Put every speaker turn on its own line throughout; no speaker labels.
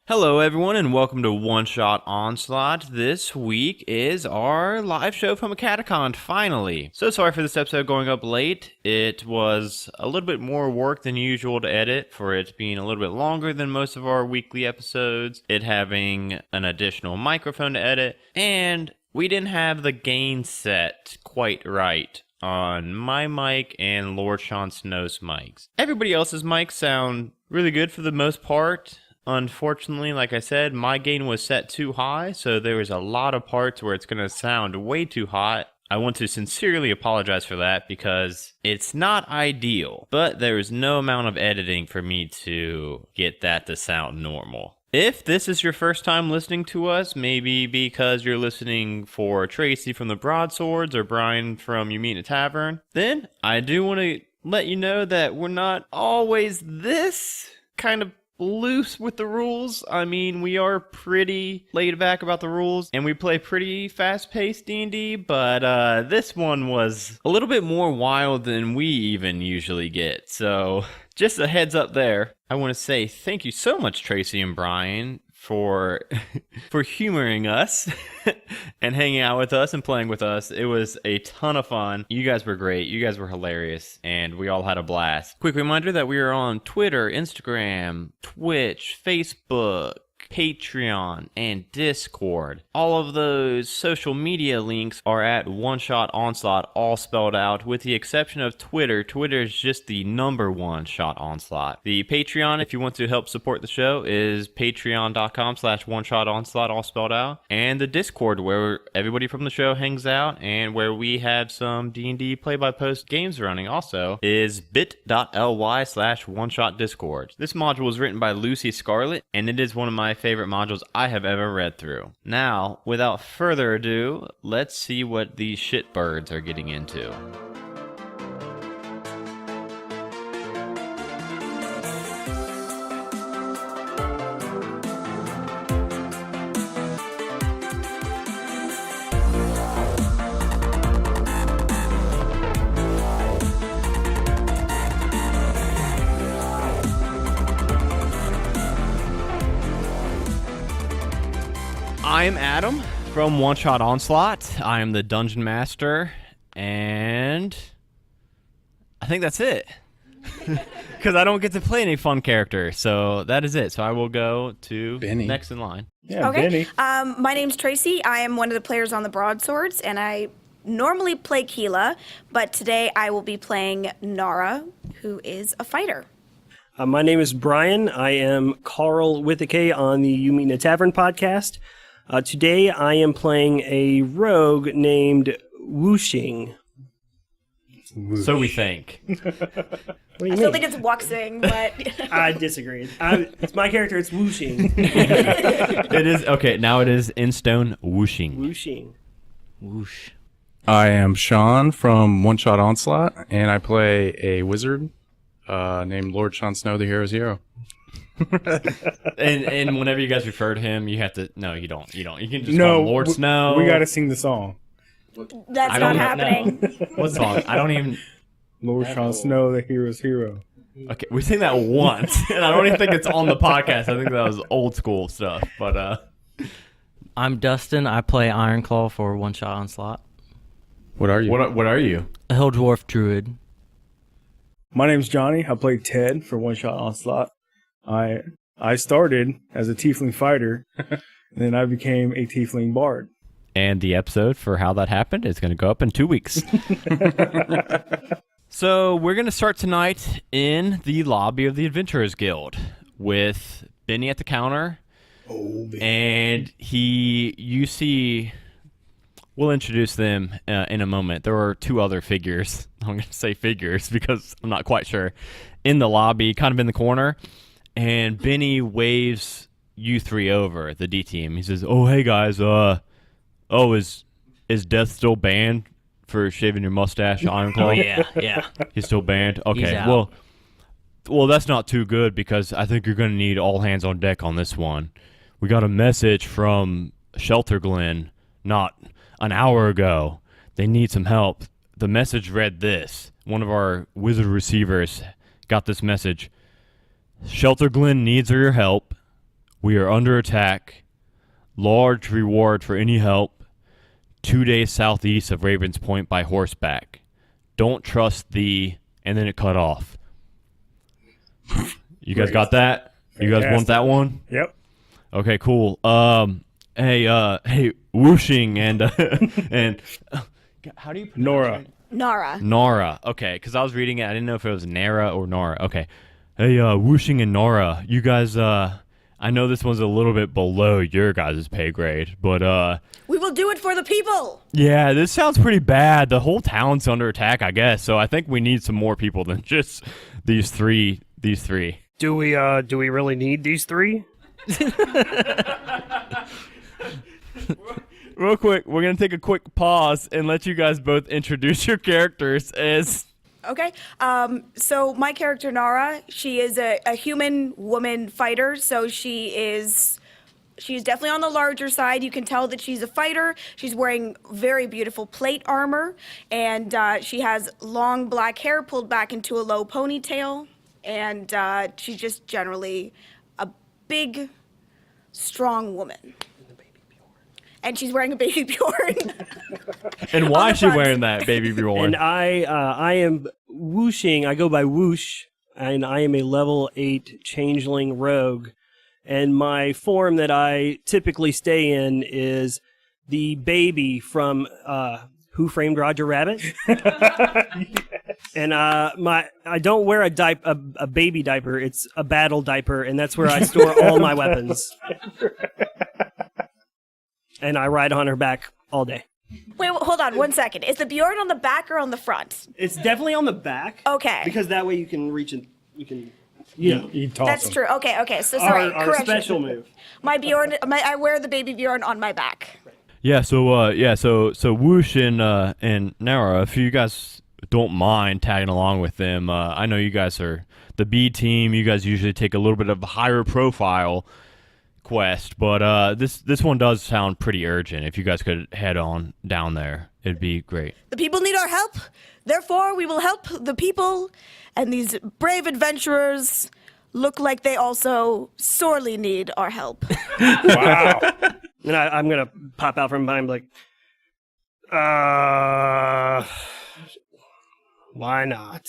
Hello everyone and welcome to One Shot Onslaught. This week is our live show from a catacomb, finally. So sorry for this episode going up late. It was a little bit more work than usual to edit, for it being a little bit longer than most of our weekly episodes, it having an additional microphone to edit, and we didn't have the gain set quite right on my mic and Lord Sean Snow's mics. Everybody else's mics sound really good for the most part. Unfortunately, like I said, my gain was set too high, so there was a lot of parts where it's going to sound way too hot. I want to sincerely apologize for that because it's not ideal, but there is no amount of editing for me to get that to sound normal. If this is your first time listening to us, maybe because you're listening for Tracy from the Broadswords or Bryan from You Meet in a Tavern, then I do want to let you know that we're not always this kind of loose with the rules. I mean, we are pretty laid back about the rules, and we play pretty fast-paced D&D, but this one was a little bit more wild than we even usually get, so just a heads up there. I want to say thank you so much, Tracy and Bryan, for humoring us and hanging out with us and playing with us. It was a ton of fun. You guys were great. You guys were hilarious, and we all had a blast. Quick reminder that we are on Twitter, Instagram, Twitch, Facebook, Patreon, and Discord. All of those social media links are at One Shot Onslaught, all spelled out, with the exception of Twitter. Twitter is just the number One Shot Onslaught. The Patreon, if you want to help support the show, is patreon.com/One Shot Onslaught, all spelled out. And the Discord, where everybody from the show hangs out, and where we have some D&D play-by-post games running also, is bit.ly/One Shot Discord. This module was written by Lucy Scarlett, and it is one of my favorite modules I have ever read through. Now, without further ado, let's see what these shitbirds are getting into. I am Adam from One Shot Onslaught. I am the Dungeon Master, and I think that's it. Because I don't get to play any fun character, so that is it. So I will go to
Benny.
Next in line.
Yeah,
Okay.
Benny.
My name's Tracy. I am one of the players on the Broadswords, and I normally play Keela, but today I will be playing Nara, who is a fighter.
My name is Bryan. I am Carl with a K on the You Meet in a Tavern podcast. Today I am playing a rogue named Wooshing.
So we think.
What do you
I
mean?
still think it's Wuxing, but...
I disagree. It's my character, it's Wooshing.
It is, okay, now it is in stone whooshing.
Wooshing.
Whoosh.
I am Sean from One Shot Onslaught, and I play a wizard named Lord Sean Snow, the hero's hero.
And whenever you guys refer to him, you have to... No, you don't. You can just call him Lord Snow.
We gotta sing the song.
That's
I
not
don't know.
happening.
What song? I don't even...
Lord Sean Snow, the hero's hero.
Okay, we sing that once, and I don't even think it's on the podcast. I think that was old school stuff, but
I'm Dustin. I play Ironclaw for One Shot Onslaught.
What are you?
what are you?
A Hill Dwarf Druid.
My name's Johnny. I play Ted for One Shot Onslaught. I started as a tiefling fighter, and then I became a tiefling bard.
And the episode for how that happened is going to go up in 2 weeks. So we're going to start tonight in the lobby of the Adventurers Guild with Benny at the counter.
Oh, baby.
And you see, we'll introduce them in a moment. There are two other figures. I'm going to say figures because I'm not quite sure. In the lobby, kind of in the corner. And Benny waves you three over, the D team. He says, "Oh, hey guys, is Death still banned for shaving your mustache, Ironclaw?"
Oh, yeah.
He's still banned? Okay,
He's out.
well, that's not too good because I think you're going to need all hands on deck on this one. We got a message from Shelter Glen not an hour ago. They need some help. The message read this. One of our wizard receivers got this message. Shelter Glen needs your help. We are under attack. Large reward for any help. 2 days southeast of Ravens Point by horseback. Don't trust the... And then it cut off. You guys got that? You guys want that one?
Yep.
Okay, cool. Hey, whooshing and and how do you pronounce it?
Nara.
Nara. Okay, because I was reading it, I didn't know if it was Nara or Nara. Okay. Hey, whooshing and Nara, you guys. I know this one's a little bit below your guys' pay grade, but
We will do it for the people.
yeah, this sounds pretty bad. The whole town's under attack, I guess. So I think we need some more people than just these three.
Do we really need these three?
Real quick, we're gonna take a quick pause and let you guys both introduce your characters as.
Okay. So my character Nara, she is a human woman fighter. So she's definitely on the larger side. You can tell that she's a fighter. She's wearing very beautiful plate armor, and she has long black hair pulled back into a low ponytail, and she's just generally a big, strong woman. And she's wearing a baby Bjorn.
And why
On the
is she
front.
wearing that, baby Bjorn?
And I am whooshing. I go by Whoosh, and I am a level 8 changeling rogue. And my form that I typically stay in is the baby from Who Framed Roger Rabbit. And I don't wear a baby diaper. It's a battle diaper, and that's where I store all my weapons. And I ride on her back all day.
Wait, hold on 1 second. Is the Bjorn on the back or on the front?
It's definitely on the back.
Okay.
Because that way you can reach it. You can.
You toss
That's
them.
true. Okay. So sorry.
Our
correction.
special move.
My Bjorn, I wear the baby Bjorn on my back.
Yeah, so Whoosh and Nara, if you guys don't mind tagging along with them, I know you guys are the B team. You guys usually take a little bit of a higher profile quest, but this one does sound pretty urgent. If you guys could head on down there, it'd be great.
The people need our help. Therefore, we will help the people, and these brave adventurers look like they also sorely need our help.
Wow.
And I'm gonna pop out from behind, like, why not?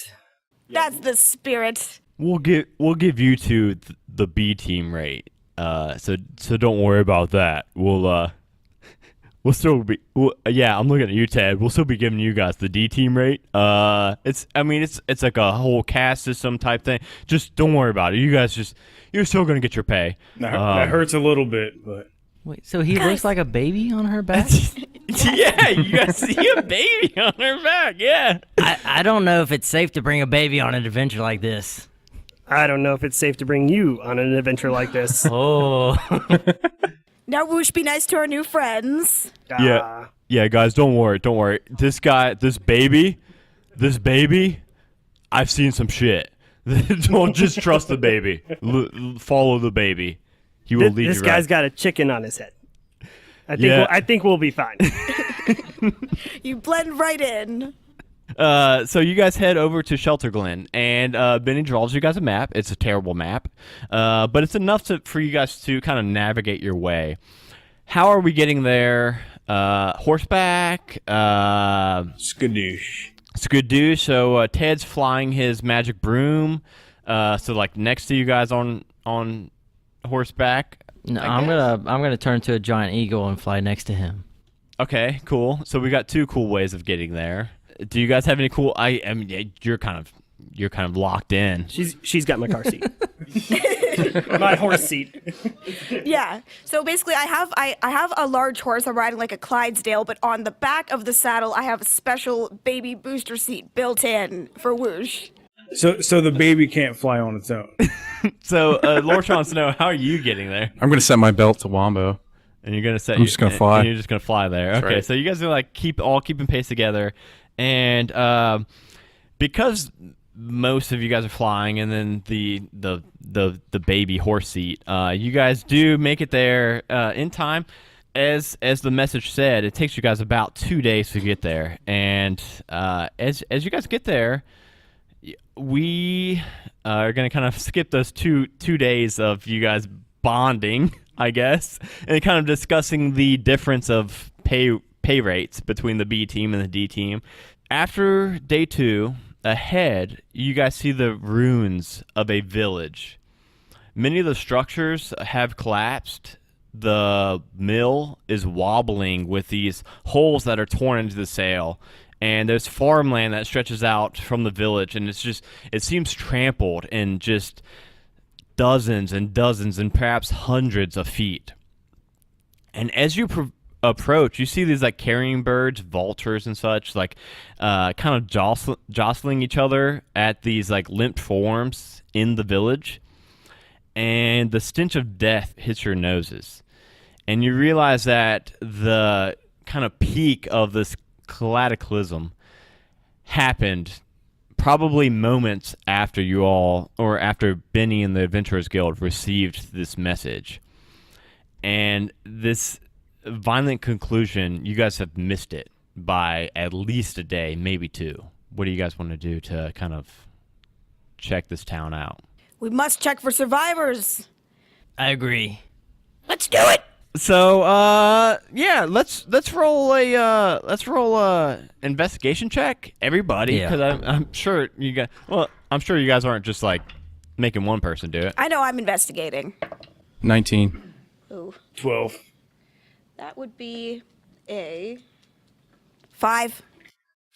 That's the spirit.
We'll give you two the B team rate. So don't worry about that. We'll still be. I'm looking at you, Ted. We'll still be giving you guys the D team rate. It's like a whole caste system type thing. Just don't worry about it. You guys you're still gonna get your pay.
That hurts a little bit, but
Wait, so he looks like a baby on her back?
Yeah, you guys see a baby on her back. Yeah.
I don't know if it's safe to bring a baby on an adventure like this.
I don't know if it's safe to bring you on an adventure like this.
Oh.
Now, Whoosh, be nice to our new friends.
Yeah, guys, don't worry. This baby, I've seen some shit. Don't just trust the baby. Follow the baby. He will lead you right.
This guy's got a chicken on his head. I think we'll be fine.
You blend right in.
So you guys head over to Shelter Glen, and Benny draws you guys a map. It's a terrible map, but it's enough for you guys to kind of navigate your way. How are we getting there? Horseback?
skadoosh.
Skidoo. So Ted's flying his magic broom. So like next to you guys on horseback.
No, I'm gonna turn to a giant eagle and fly next to him.
Okay, cool. So we got two cool ways of getting there. Do you guys have any cool? I mean, you're kind of locked in.
She's got my car seat. My horse seat.
Yeah. So basically, I have a large horse. I'm riding like a Clydesdale, but on the back of the saddle, I have a special baby booster seat built in for Whoosh.
So the baby can't fly on its own.
So, Lord Sean Snow, how are you getting there?
I'm gonna set my belt to Wombo.
And you're gonna set.
I'm just gonna fly.
And you're just gonna fly there.
That's
Okay.
right.
So you guys are like keeping pace together, and because most of you guys are flying, and then the baby horse seat, you guys do make it there in time. As the message said, it takes you guys about 2 days to get there, and as you guys get there, we are gonna kind of skip those two days of you guys bonding, I guess, and kind of discussing the difference of pay rates between the B team and the D team. After day 2, ahead, you guys see the ruins of a village. Many of the structures have collapsed. The mill is wobbling with these holes that are torn into the sail. And there's farmland that stretches out from the village, and it seems trampled in just dozens and dozens and perhaps hundreds of feet. And as you approach, you see these like carrying birds, vultures and such, like kind of jostling each other at these like limp forms in the village. And the stench of death hits your noses. And you realize that the kind of peak of this cataclysm happened probably moments after you all, or after Benny and the Adventurers Guild received this message. And this violent conclusion, you guys have missed it by at least a day, maybe 2. What do you guys want to do to kind of check this town out?
We must check for survivors.
I agree.
Let's do it.
So, yeah, let's roll a investigation check, everybody,
Yeah.
because I'm sure you guys. Well, I'm sure you guys aren't just like making one person do it.
I know I'm investigating.
19.
Ooh,
12.
that would be a 5.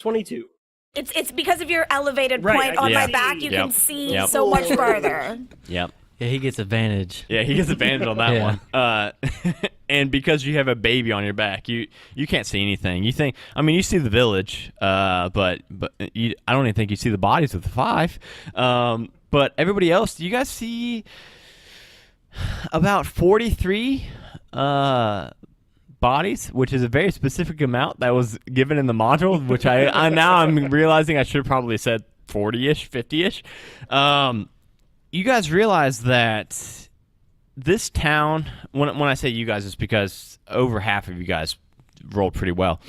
22.
It's because of your elevated
Right,
point
I
on
can
my
see.
back. You
Yep.
can see
Yep.
so much further.
Yep.
Yeah, he gets advantage.
Yeah, he gets advantage on that
Yeah.
one. And because you have a baby on your back, you can't see anything. You think, I mean, you see the village, but I don't even think you see the bodies with the 5. But everybody else, you guys see about 43 bodies, which is a very specific amount that was given in the module, which I now I'm realizing I should have probably said 40-ish, 50-ish. You guys realize that this town, when I say you guys, it's because over half of you guys rolled pretty well.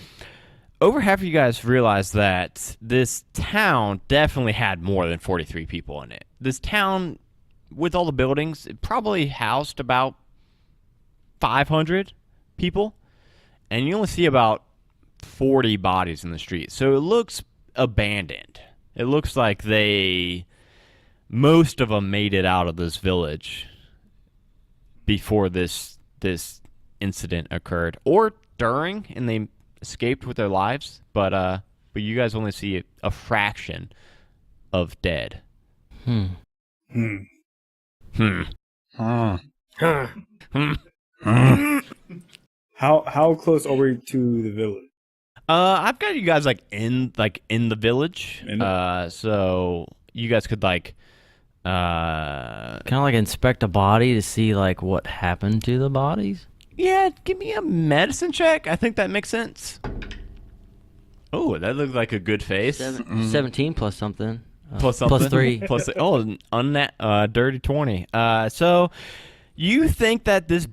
Over half of you guys realize that this town definitely had more than 43 people in it. This town, with all the buildings, it probably housed about 500 people, and you only see about 40 bodies in the street. So it looks abandoned. It looks like most of them made it out of this village before this incident occurred, or during, and they escaped with their lives. But you guys only see a fraction of dead.
Hmm.
Huh.
How close are we to the village?
I've got you guys like in the village.
In it?
So you guys could like
Kind of like inspect a body to see like what happened to the bodies.
yeah, give me a medicine check. I think that makes sense. Oh, that looks like a good face.
17 plus something.
Plus something.
Plus 3.
Dirty 20. So you think that this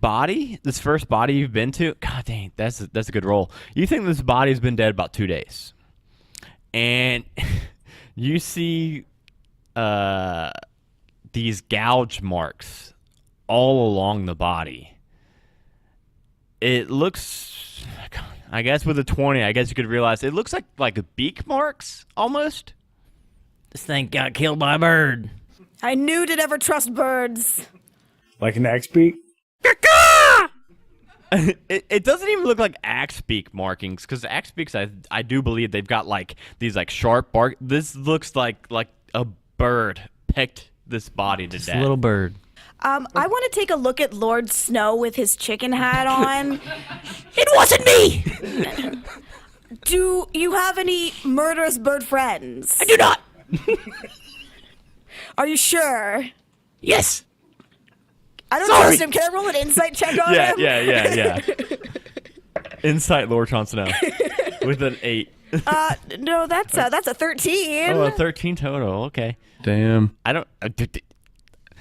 first body you've been to, god dang, that's a good roll. You think this body's been dead about 2 days, and you see these gouge marks all along the body. It looks, I guess with a 20, I guess you could realize it looks like beak marks almost.
This thing got killed by a bird.
I knew to never trust birds.
Like an axe beak?
It doesn't even look like axe beak markings, because axe beaks, I do believe they've got like these like sharp bark. This looks like a bird pecked this body to
Just
death.
a little bird.
I want to take a look at Lord Snow with his chicken hat on. It wasn't me! Do you have any murderous bird friends? I do not! Are you sure?
Yes.
I don't trust him. Can I roll an insight check on him?
Yeah. Insight, Lord Jon Snow, with an 8.
No, that's a 13.
Oh, a 13 total. Okay.
Damn.
I don't.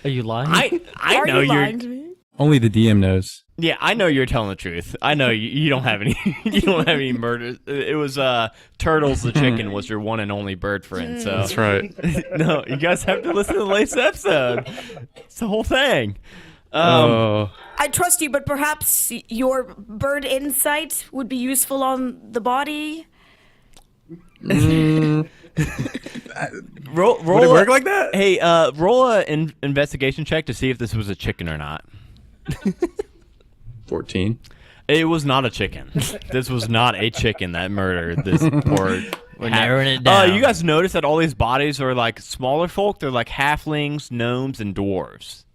Are you lying?
I
Are
know
you
you're.
lying to me?
Only the DM knows.
Yeah, I know you're telling the truth. I know you don't have any. You don't have any murders. It was Turtles the chicken was your one and only bird friend. So
That's right.
no, you guys have to listen to the latest episode. It's the whole thing.
I trust you, but perhaps your bird insight would be useful on the body.
Roll
Would it work like that?
Hey, roll an investigation check to see if this was a chicken or not.
14.
It was not a chicken. This was not a chicken that murdered this poor.
We're narrowing it down.
You guys notice that all these bodies are like smaller folk. They're like halflings, gnomes, and dwarves.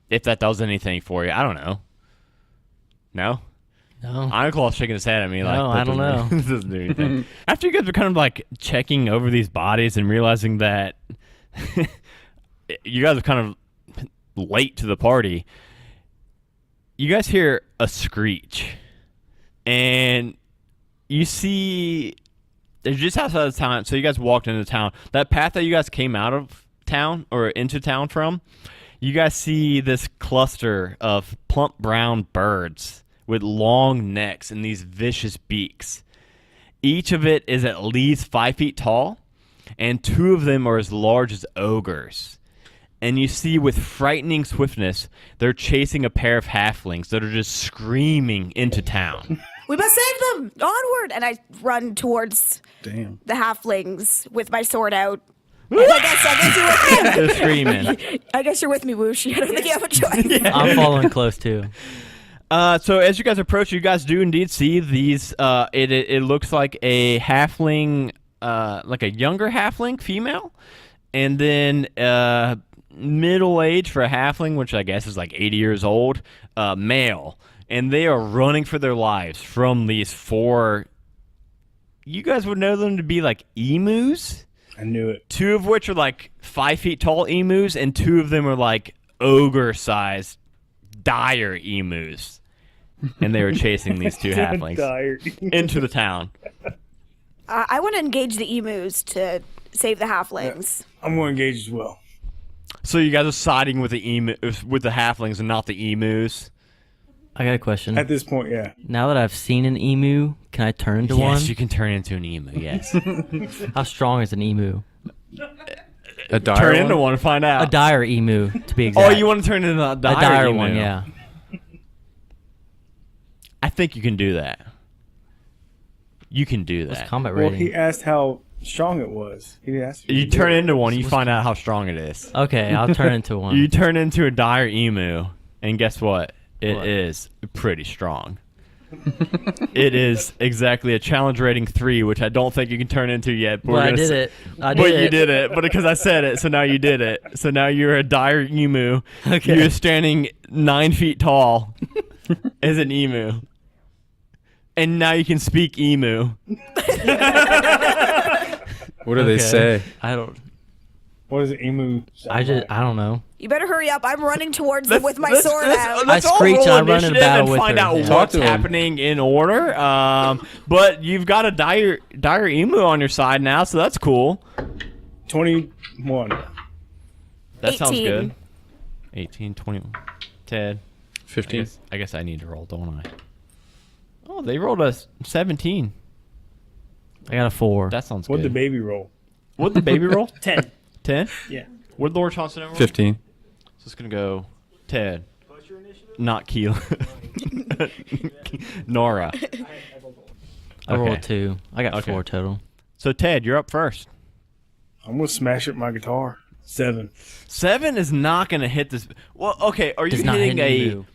If that does anything for you, I don't know. No.
No.
Ironclaw's shaking his head at me like,
No, I don't know.
This doesn't do anything. After you guys are kind of like checking over these bodies and realizing that you guys are kind of late to the party, you guys hear a screech. And you see, they're just outside of town. So you guys walked into town. That path that you guys came out of town or into town from, you guys see this cluster of plump brown birds with long necks and these vicious beaks. Each of it is at least 5 feet tall, and 2 of them are as large as ogres. And you see with frightening swiftness, they're chasing a pair of halflings that are just screaming into town.
We must save them! Onward! And I run towards
Damn.
the halflings with my sword out. And I guess you're with me.
They're screaming.
I guess you're with me, Whoosh. I don't think you have a choice.
I'm following close too.
So as you guys approach, you guys do indeed see these. It looks like a halfling, like a younger halfling female, and then middle age for a halfling, which I guess is like 80 years old, male, and they are running for their lives from these 4. You guys would know them to be like emus.
I knew it.
2 of which are like 5 feet tall emus, and 2 of them are like ogre-sized, dire emus. And they were chasing these 2 halflings into the town.
I want to engage the emus to save the halflings.
I'm going to engage as well.
So you guys are siding with the with the halflings and not the emus.
I got a question.
At this point, yeah.
Now that I've seen an emu, can I turn into one?
Yes, you can turn into an emu. Yes,
How strong is an emu?
A dire
turn
one?
into one and find out.
A dire emu, to be exact.
Oh, you want to turn into a
a
dire,
dire
emu.
one? Yeah.
I think you can do that. You can do
What's
that.
combat
Well,
rating?
he asked how strong it was. He didn't ask. if
You
could do
turn
it.
into one, you find out how strong it is.
Okay, I'll turn into one.
You turn into a dire emu, and guess what? It
What?
is pretty strong. It is exactly a challenge rating 3, which I don't think you can turn into yet. But
Well,
we're
I
gonna
did
s-
it. I
But
did
you
it.
did it. But because I said it, so now you did it. So now you're a dire emu.
Okay.
You're standing 9 feet tall as an emu. And now you can speak emu.
What do they say?
I don't.
What does an emu sound like?
I don't know.
You better hurry up. I'm running towards them with my sword out.
Let's
I
all
screech
roll
and I run in
initiative
battle
and
with
find
her.
out
Yeah.
Talk
what's
to him.
happening in order. But you've got a dire emu on your side now, so that's cool.
21.
That sounds
18.
good. 18, 21. Ted.
15.
I guess I need to roll, don't I? Oh, they rolled a 17.
I got a 4.
That sounds
What'd the
good.
baby roll?
What'd the baby roll?
10.
10?
Yeah.
What'd Lord Chauncey roll?
15.
So it's going to go Ted. Not Keela. Nora.
I rolled
Okay.
2. I got
Okay.
4 total.
So Ted, you're up first.
I'm going to smash up my guitar. 7.
7 is not going to hit this. Well, okay. Are you
Does not
hitting
hit an
a?
emu.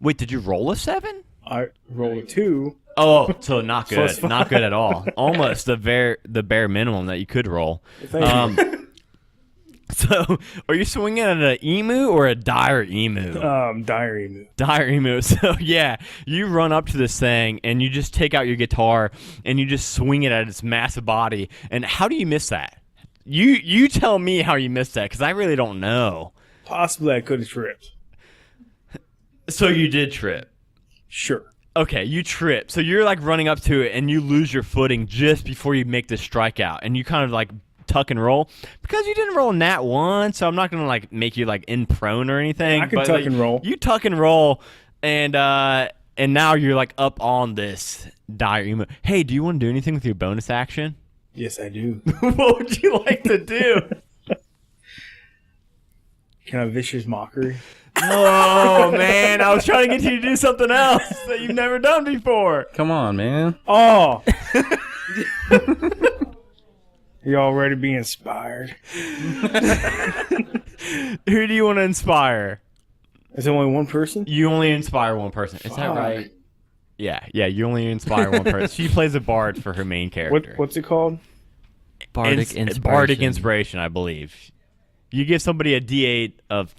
Wait, did you roll a 7?
I rolled a 2.
Oh, so not good.
Plus five.
Not good at all. Almost the bare minimum that you could roll.
Thank you.
So, are you swinging at an emu or a dire emu?
Dire emu.
Dire emu. So, yeah, you run up to this thing and you just take out your guitar and you just swing it at its massive body. And how do you miss that? You tell me how you missed that, because I really don't know.
Possibly I could have tripped.
So you did trip.
Sure.
Okay, you trip. So you're like running up to it and you lose your footing just before you make this strikeout. And you kind of like tuck and roll. Because you didn't roll nat 1, so I'm not going to like make you like in prone or anything.
I can
but,
tuck
like,
and roll.
You tuck and roll, and now you're like up on this dire emu. Hey, do you want to do anything with your bonus action?
Yes, I do.
What would you like to do?
Can I vicious mockery?
Oh man, I was trying to get you to do something else that you've never done before.
Come on, man.
Oh. You already be inspired.
Who do you want to inspire?
Is there only one person?
You only inspire one person. Is that
Fuck.
right? Yeah. You only inspire one person. She plays a bard for her main character.
What's it called?
Bardic inspiration.
Bardic inspiration, I believe. You give somebody a D8 of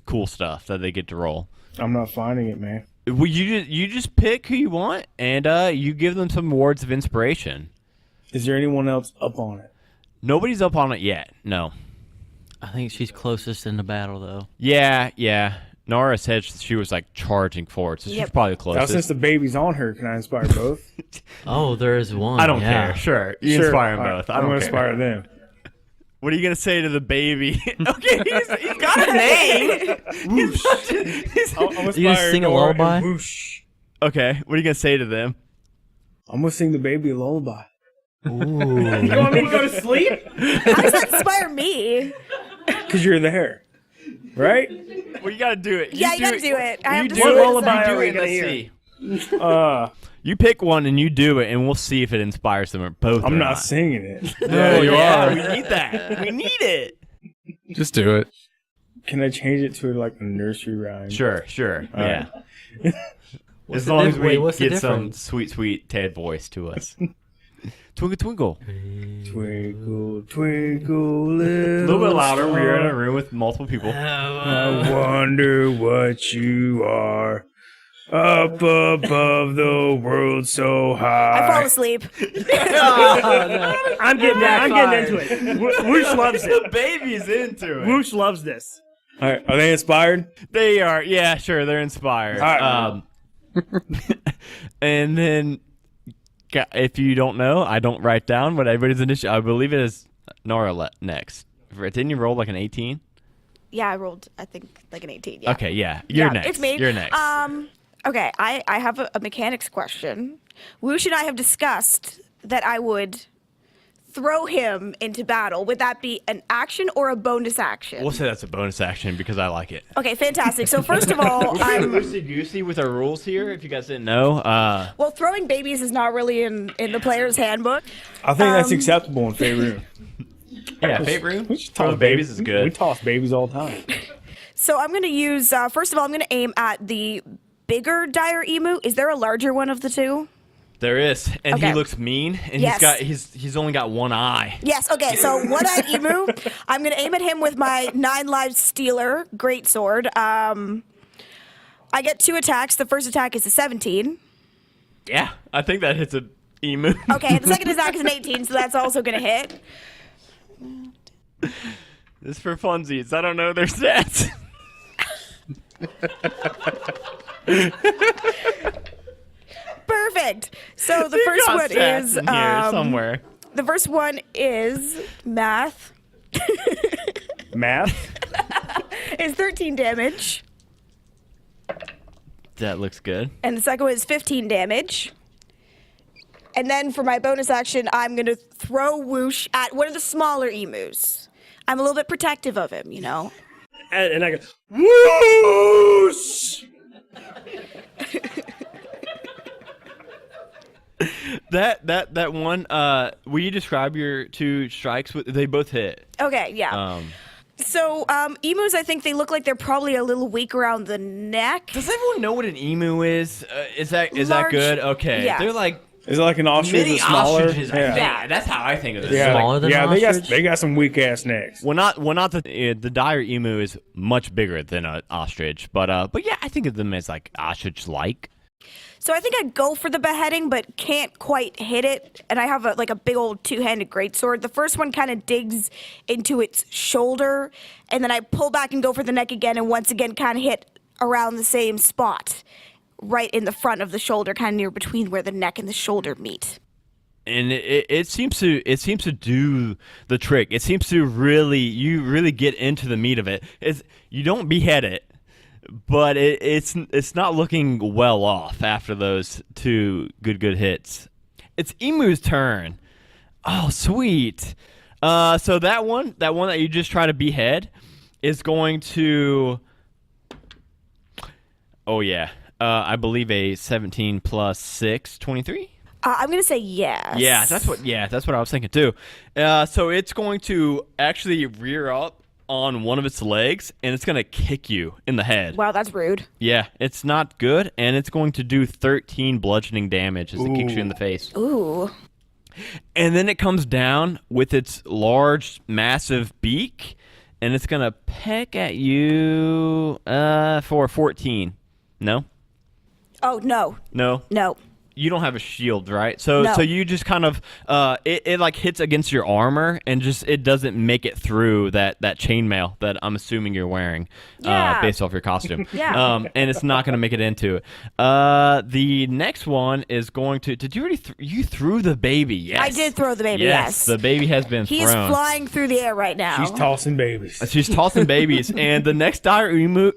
cool stuff that they get to roll.
I'm not finding it, man.
Well, you just pick who you want, and you give them some words of inspiration.
Is there anyone else up on it?
Nobody's up on it yet. No.
I think she's closest in the battle, though.
Yeah. Nara said she was like charging forward, so she's probably the
Now,
closest.
since the baby's on her, can I inspire both?
Oh, there is one.
I don't
yeah.
care. Sure, you
Sure.
inspire them
All right,
both. I
I'm
don't
gonna
care.
inspire them.
What are you gonna say to the baby? Okay, he's got a name. Whoosh.
I'm gonna
You just sing a lullaby?
Whoosh.
Okay, what are you gonna say to them?
I'm gonna sing the baby a lullaby.
You want me to go to sleep?
How does that inspire me?
Because you're there. Right?
Well, you gotta do it.
Yeah, you gotta do it. I have to
do
see
it.
what
lullaby
You
are
do
we
it.
gonna
Let's
hear?
see. You pick one and you do it, and we'll see if it inspires them or both.
I'm
or
not singing it.
No,
you
yeah,
are.
we need that. We need it.
Just do it.
Can I change it to like a nursery rhyme?
Sure. Yeah.
What's
As
the
long as
diff-
we
wait, what's the
get some
difference?
sweet Ted voice to us. Twinkle, twinkle.
Twinkle, twinkle,
A
little
little bit louder.
star.
We're in a room with multiple people.
I wonder what you are up above the world so
I fall
high.
asleep.
I'm getting into it. Whoosh loves
The
it.
baby's into it.
Whoosh loves this.
All right, are they inspired?
They are, yeah, sure, they're inspired.
All right.
And then, if you don't know, I don't write down what everybody's initial. I believe it is Nora next. Didn't you roll like an 18?
Yeah, I rolled, I think, like an 18. Yeah.
Okay, yeah, you're
Yeah,
next.
It's me.
You're next.
Okay, I have a mechanics question. Woosh and I have discussed that I would throw him into battle. Would that be an action or a bonus action?
We'll say that's a bonus action because I like it.
Okay, fantastic. So first of all, I'm
loosey-goosey with our rules here, if you guys didn't know.
well, throwing babies is not really in the player's handbook.
I think that's acceptable in Faerun.
Yeah, Fate Room.
We just
Throw
toss
babies is
We
good.
toss babies all the time.
So I'm going to use, first of all, I'm going to aim at the bigger dire emu. Is there a larger one of the two?
There is, and he
Okay.
looks mean, and
Yes.
he's only got one eye.
Yes, okay, so one-eyed emu, I'm going to aim at him with my 9 lives stealer greatsword. I get 2 attacks. The first attack is a 17.
Yeah, I think that hits a emu.
Okay, the second attack is an 18, so that's also going to hit.
This is for funsies. I don't know their stats.
Perfect. So the
They
first
got
one
stats
is
in here somewhere.
the first one is math.
Math?
Is 13 damage,
That looks good.
and the second one is 15 damage. And then for my bonus action, I'm going to throw Whoosh at one of the smaller emus. I'm a little bit protective of him, you know.
And I go, whoosh!
That one. Will you describe your 2 strikes? They both hit.
Okay, yeah. So emus, I think they look like they're probably a little weak around the neck.
Does everyone know what an emu is? Is that
Large-
good? Okay,
yeah.
They're like
Is it like an ostrich
mini
that's smaller?
ostriches. I
Yeah.
think. That's how I think of this.
Yeah,
Smaller than
yeah,
an ostrich?
they got some weak ass necks.
Well, not the dire emu is much bigger than an ostrich, but yeah, I think of them as like ostrich-like.
So I think I'd go for the beheading, but can't quite hit it. And I have a big old 2-handed greatsword. The first one kind of digs into its shoulder, and then I pull back and go for the neck again, and once again kind of hit around the same spot, right in the front of the shoulder, kind of near between where the neck and the shoulder meet.
And it seems to do the trick. It seems to really get into the meat of it. You don't behead it, but it's not looking well off after those 2 good hits. It's Emu's turn. Oh, sweet. So that one that you just try to behead is going to Oh yeah. I believe a 17 plus 6, 23.
I'm gonna say yes.
Yeah, that's what I was thinking too. So it's going to actually rear up on one of its legs, and it's gonna kick you in the head.
Wow, that's rude.
Yeah, it's not good, and it's going to do 13 bludgeoning damage as it kicks you in the face.
Ooh.
And then it comes down with its large, massive beak, and it's gonna peck at you for 14. No?
Oh no.
No?
No.
You don't have a shield, right? So
No.
so you just kind of it like hits against your armor and just it doesn't make it through that chainmail that I'm assuming you're wearing
Yeah.
based off your costume.
Yeah.
And it's not going to make it into it. The next one is going to did you already you threw the baby? Yes.
I did throw the baby. Yes.
The baby has been
He's
thrown.
flying through the air right now.
She's tossing babies.
She's tossing babies, and the next dire umu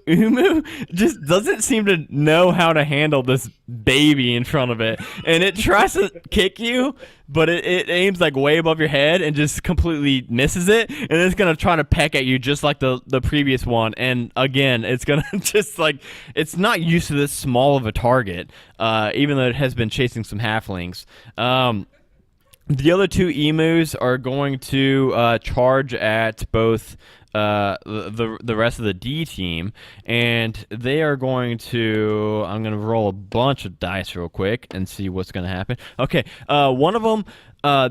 just doesn't seem to know how to handle this baby in front of it, and it tries to kick you, but it aims like way above your head and just completely misses it, and it's gonna try to peck at you just like the previous one, and again, it's gonna just like it's not used to this small of a target, even though it has been chasing some halflings. The other two emus are going to charge at both the rest of the D team, and they are going to. I'm going to roll a bunch of dice real quick and see what's going to happen. Okay, one of them.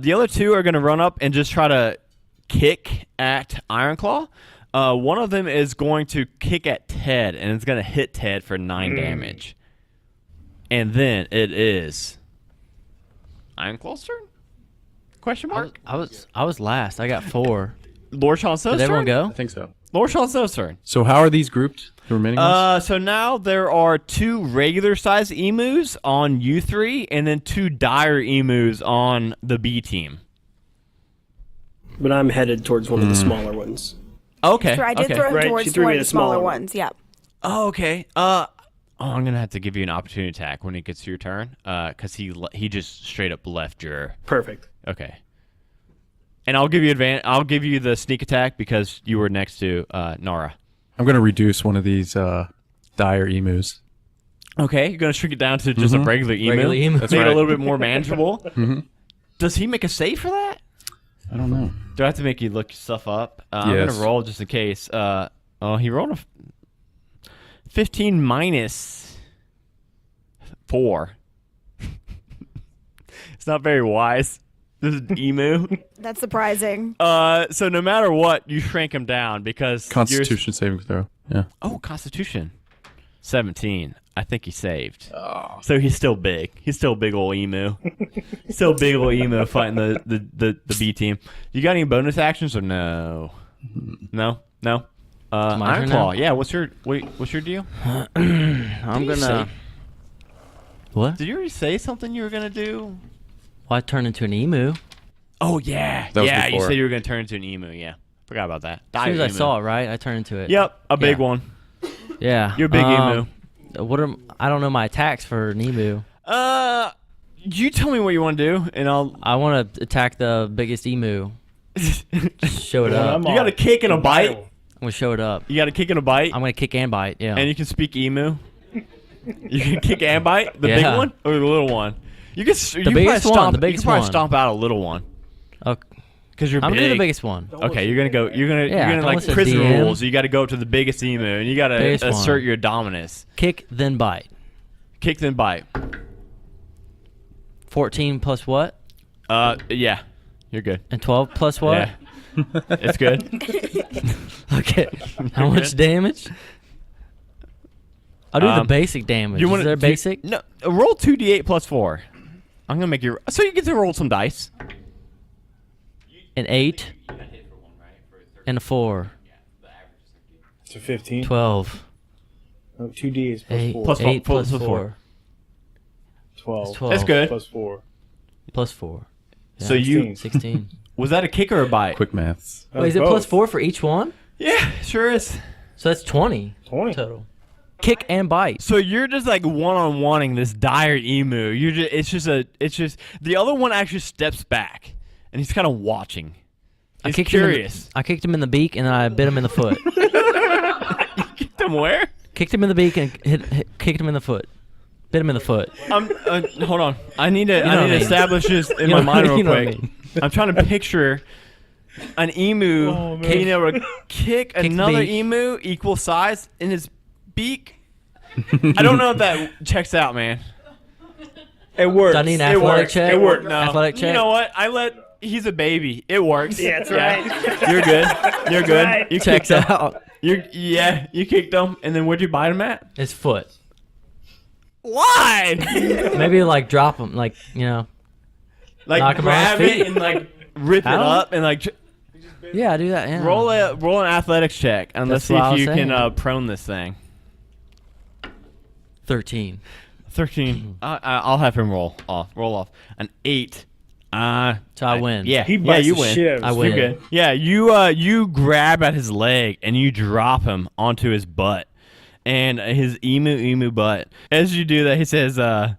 The other two are going to run up and just try to kick at Ironclaw. One of them is going to kick at Ted, and it's going to hit Ted for 9 damage. And then it is Ironclaw's turn. Question mark?
I was last. I got 4.
Lord Chancellor's
Did everyone
turn?
go?
I think so.
Lord Chancellor's turn.
So how are these grouped? The remaining ones?
So now there are 2 regular size emus on U3 and then 2 dire emus on the B team.
But I'm headed towards one of the smaller ones.
Okay.
I did throw him
Right, she
towards
threw
one
me
of
a
the smaller
smaller one.
ones. Yeah.
Oh, okay. I'm gonna have to give you an opportunity attack when it gets to your turn. Cause he just straight up left your.
Perfect.
Okay. And I'll give you I'll give you the sneak attack because you were next to Nara.
I'm going to reduce one of these dire emus.
Okay, you're gonna shrink it down to just a regular emu.
Regular emu.
Make it a little bit more manageable. Does he make a save for that?
I don't know.
Do I have to make you look stuff up? I'm
Yes.
gonna roll just in case. He rolled a 15 minus 4. It's not very wise. This is emu.
That's surprising.
So no matter what, you shrank him down because
Constitution saving throw. Yeah.
Oh, Constitution. 17. I think he saved. So he's still big. He's still a big old emu. Still a big old emu fighting the B team. You got any bonus actions or no? No? No?
My turn
Ironclaw.
now?
Yeah, what's your deal?
I'm
Did you
gonna. What?
Did you already say something you were gonna do?
Well, I turned into an emu.
Oh yeah.
That was
yeah, you
before.
said you were gonna turn into an emu, yeah. Forgot about that.
As soon as I
Emu.
saw it, right, I turned into it.
Yep, a big
Yeah.
one.
Yeah.
You're a big emu.
I don't know my attacks for an emu.
You tell me what you want to do, and I'll.
I want to attack the biggest emu. Show it
Well,
up.
I'm
You got a kick and a bite.
I'm gonna show it up.
You got a kick and a bite,
I'm gonna kick and bite. Yeah.
and you can speak emu. You can kick and bite the big
Yeah.
one or the little one. You can. You can
biggest
probably
one,
stomp,
the
You
biggest
can probably
one.
stomp out a little one
Okay.
because you're
I'm
big.
gonna do the biggest one.
Okay, you're gonna go. You're gonna.
Yeah,
you're gonna
don't
like
listen,
prison
DM.
rules. You got to go up to the biggest emu, and you got to
Biggest
assert
one.
your dominance.
Kick then bite.
Kick then bite.
14 plus what?
Yeah, you're good.
And 12 plus what?
Yeah, it's good.
Okay. How much damage? I'll do the basic damage.
You
Is
want
there basic?
No, roll 2d8 plus 4. I'm gonna make you. So you get to roll some dice.
An 8 and a 4.
It's a 15.
12.
Oh, 2D is plus
8
4.
Plus four-
8
plus
plus
four.
4.
12.
It's 12.
That's good.
Plus 4.
Plus 4. Yeah,
So you
16.
was that a kick or a bite?
Quick maths.
Wait, is it
both.
plus 4 for each one?
Yeah, sure is.
So that's 20
20.
total. Kick and bite.
So you're just like one-on-oneing this dire emu. It's just the other one actually steps back and he's kind of watching. He's
kicked
curious.
I kicked him in the beak and then I bit him in the foot.
Kicked him where?
Kicked Kicked him in the beak and kicked him in the foot. Bit him in the foot.
Hold on. I need to
what I mean.
establish this in
You
my
know-
mind real
you know what I
quick.
mean.
I'm trying to picture an emu being able to kick
the
another
beak.
emu equal size in his beak. I don't know if that checks out, man.
It works.
Do I need an
It
athletic
works.
check?
It works.
No.
Athletic
You
check?
know what? He's a baby. It works.
Yeah, that's right.
You're good. You're good.
right.
You
Checks
kicked him.
out.
You kicked him, and then where'd you bite him at?
His foot.
Why?
Maybe like drop him, like
Like
Knock him off
grab
his
it
feet.
and like rip it
How?
up and like
yeah, do that. Yeah.
roll an athletics check and let's
That's
see
what I
if
was
you can
saying.
prone this thing.
13.
13. I'll have him roll off an 8.
So I win.
Yeah,
He bites
you
the
win.
shit out of
I
his
win.
You're good. Yeah, you grab at his leg and you drop him onto his butt and his emu butt. As you do that, he says, "Why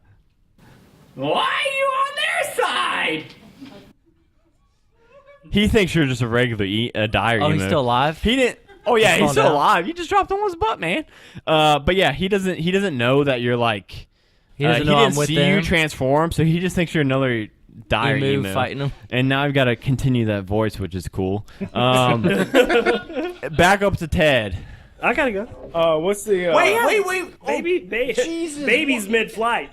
are you on their side?" He thinks you're just a regular dire
Oh,
emu.
he's still alive?
He didn't. Oh yeah, he's
falling
still
down?
alive. You just dropped him on his butt, man. But yeah, he doesn't know that you're like.
He doesn't
he
know
didn't
I'm with
see
them.
you transform, so he just thinks you're another dire emu.
Fighting him.
And now I've got to continue that voice, which is cool. Back up to Ted.
I gotta go.
What's the?
Wait.
Baby's mid-flight.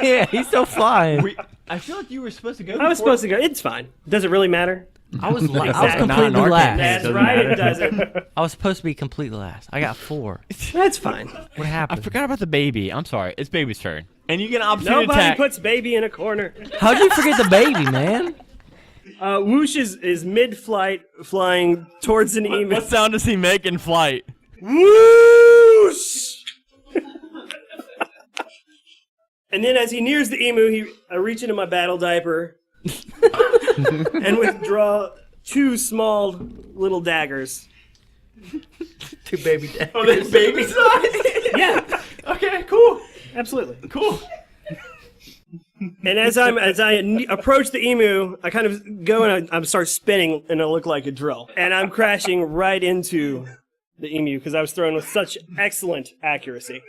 Yeah, he's still flying.
I feel like you were supposed to go.
I was supposed to go. It's fine. Does it really matter?
I was
Not in
completely
our
last.
campaign.
That's
doesn't
right.
matter.
It doesn't.
I was supposed to be completely last. I got 4.
That's fine.
What
I
happened?
forgot about the baby. I'm sorry. It's baby's turn, and you get an opportunity
Nobody
attack.
puts baby in a corner.
How'd you forget the baby, man?
Whoosh is mid-flight, flying towards an emu.
What sound does he make in flight?
Whoosh! And then as he nears the emu, I reach into my battle diaper and withdraw 2 small little daggers.
2 baby dads.
Oh, that's baby size.
Yeah,
Okay, cool.
absolutely.
Cool.
And as I approach the emu, I kind of go and I start spinning, and I look like a drill. And I'm crashing right into the emu because I was thrown with such excellent accuracy.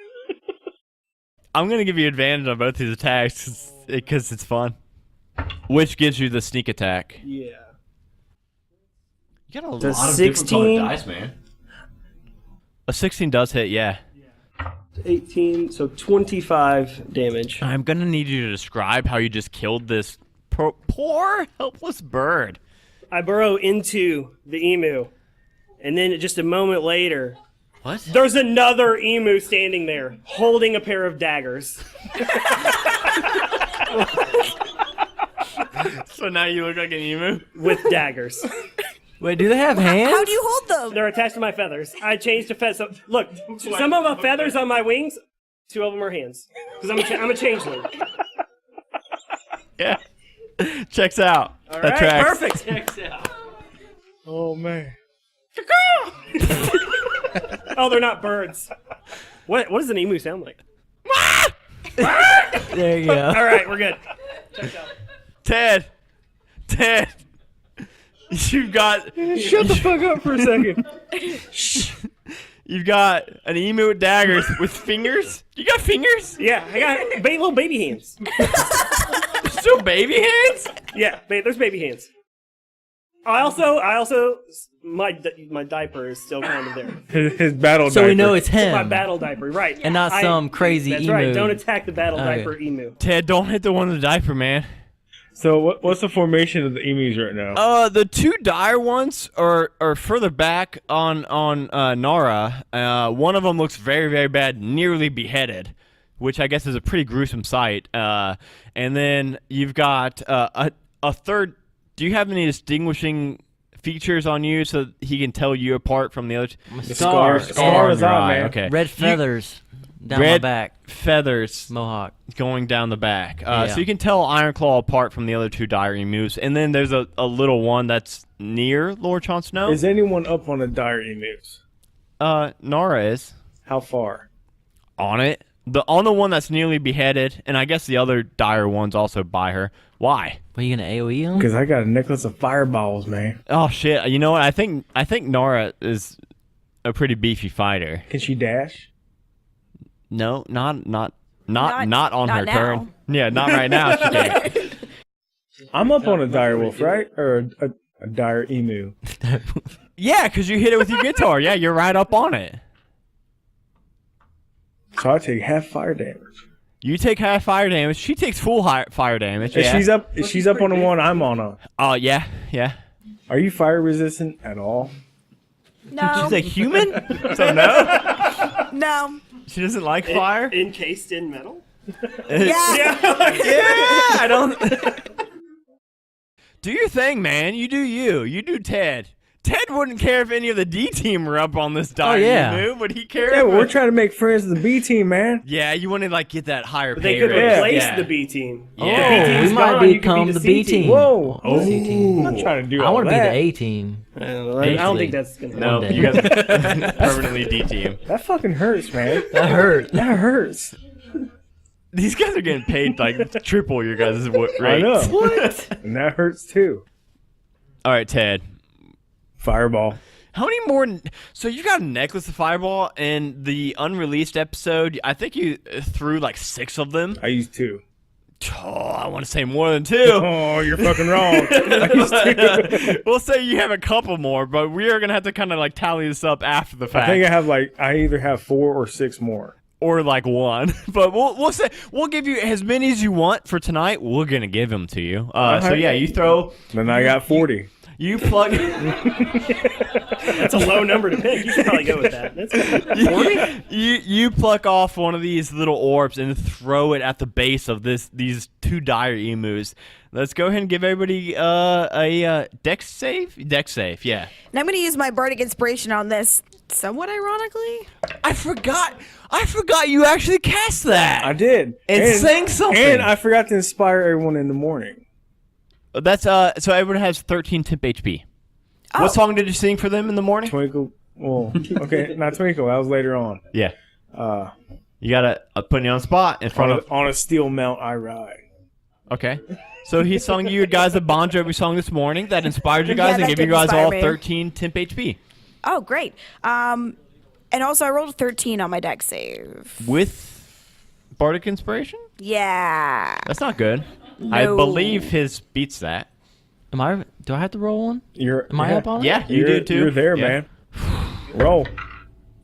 I'm gonna give you advantage on both these attacks because it's fun. Which gives you the sneak attack.
Yeah.
You got a
Does
lot of
16
different colored dice, man. A 16 does hit, yeah.
18, so 25 damage.
I'm gonna need you to describe how you just killed this poor helpless bird.
I burrow into the emu, and then just a moment later,
What?
there's another emu standing there, holding a pair of daggers.
So now you look like an emu.
With daggers.
Wait, do they have hands?
How do you hold them?
They're attached to my feathers. I changed to feathers. So, look, some of the feathers on my wings, 2 of them are hands. Because I'm a changeling.
Yeah. Checks out.
All
That
right,
tracks.
perfect.
Oh man.
Oh, they're not birds. What does an emu sound like?
There you go.
All right, we're good.
Ted. You've got
Shut the fuck up for a second.
you've got an emu with daggers with fingers. You got fingers?
Yeah, I got little baby hands.
Still baby hands?
Yeah, there's baby hands. I also, my diaper is still kind of there.
His battle.
So we
diaper.
know it's him.
My battle diaper, right?
And not some crazy
That's
emu.
right. Don't attack the battle
Okay.
diaper emu.
Ted, don't hit the one in the diaper, man.
So what's the formation of the emus right now?
The 2 dire ones are further back on Nara. One of them looks very, very bad, nearly beheaded, which I guess is a pretty gruesome sight. And then you've got a third. Do you have any distinguishing features on you so he can tell you apart from the other?
The
Scar.
Scar
on
is
your
out,
eye,
man.
Okay.
Red feathers down my
Red
back.
feathers
Mohawk.
going down the back.
Yeah.
So you can tell Ironclaw apart from the other 2 dire emus. And then there's a little one that's near Lord Jon Snow.
Is anyone up on the dire emus?
Nara is
How far?
on it. On the one that's nearly beheaded, and I guess the other dire one's also by her. Why?
What, are you gonna AoE him?
Because I got a necklace of fireballs, man.
Oh shit! You know what? I think Nara is a pretty beefy fighter.
Can she dash?
No, not on
Not
her
now.
turn. Yeah, not right now. She can't.
I'm up on a dire wolf, right? Or a dire emu.
Yeah, because you hit it with your guitar. Yeah, you're right up on it.
So I take half fire damage.
You take half fire damage. She takes full fire damage.
If
Yeah.
she's up on the one I'm on.
Oh, yeah.
Are you fire resistant at all?
No.
She's a human? So no?
No.
She doesn't like fire?
Encased in metal?
Yeah.
Yeah, I don't... Do your thing, man. You do you. You do Ted. Ted wouldn't care if any of the D team were up on this dire
yeah.
emu, but he cares.
Yeah, but we're trying to make friends with the B team, man.
Yeah, you want to like get that higher
But
pay
they could
rate.
replace
Yeah.
the B team.
Yeah.
The B
Oh,
team's
we might
gone, you could
become
be
the
C
B team.
Whoa.
The C team.
I'm not trying to do
I
all
want to be
that.
the A team.
I don't think that's going to
No,
One day.
you guys permanently D team.
That fucking hurts, man.
That hurt.
That hurts.
These guys are getting paid like triple your guys' rates.
I know. And that hurts too.
All right, Ted.
Fireball.
How many more? So you got a necklace of fireball, and the unreleased episode, I think you threw like 6 of them.
I used 2.
Oh, I want to say more than 2.
Oh, you're fucking wrong. I used 2.
We'll say you have a couple more, but we are gonna have to kind of like tally this up after the fact,
I think I either have 4 or 6 more.
or like 1. But we'll say we'll give you as many as you want for tonight. We're gonna give them to you. So yeah, you throw.
Then I got 40.
You plug.
That's a low number to pick. You should probably go with that. That's good.
You pluck off one of these little orbs and throw it at the base of these 2 dire emus. Let's go ahead and give everybody a dex save. Dex save, yeah.
And I'm going to use my bardic inspiration on this, somewhat ironically.
I forgot you actually cast that.
I did.
It sang something.
And I forgot to inspire everyone in the morning.
That's so everyone has 13 temp HP.
Oh.
What song did you sing for them in the morning?
Twinkle. Well, okay, not Twinkle. That was later on.
Yeah. You gotta put me on the spot in front of.
On a steel mount I ride.
Okay. So he sung you guys a Bon Jovi song this morning that inspired you guys
Yeah,
and
that
gave you
did
guys
inspire
all
me.
13 temp HP.
Oh, great. And also, I rolled a 13 on my deck save.
With Bardic Inspiration?
Yeah.
That's not good. I
No.
believe his beats that.
Do I have to roll one?
Am
I up on it?
Yeah, you do too.
You're there,
Yeah.
man. Roll.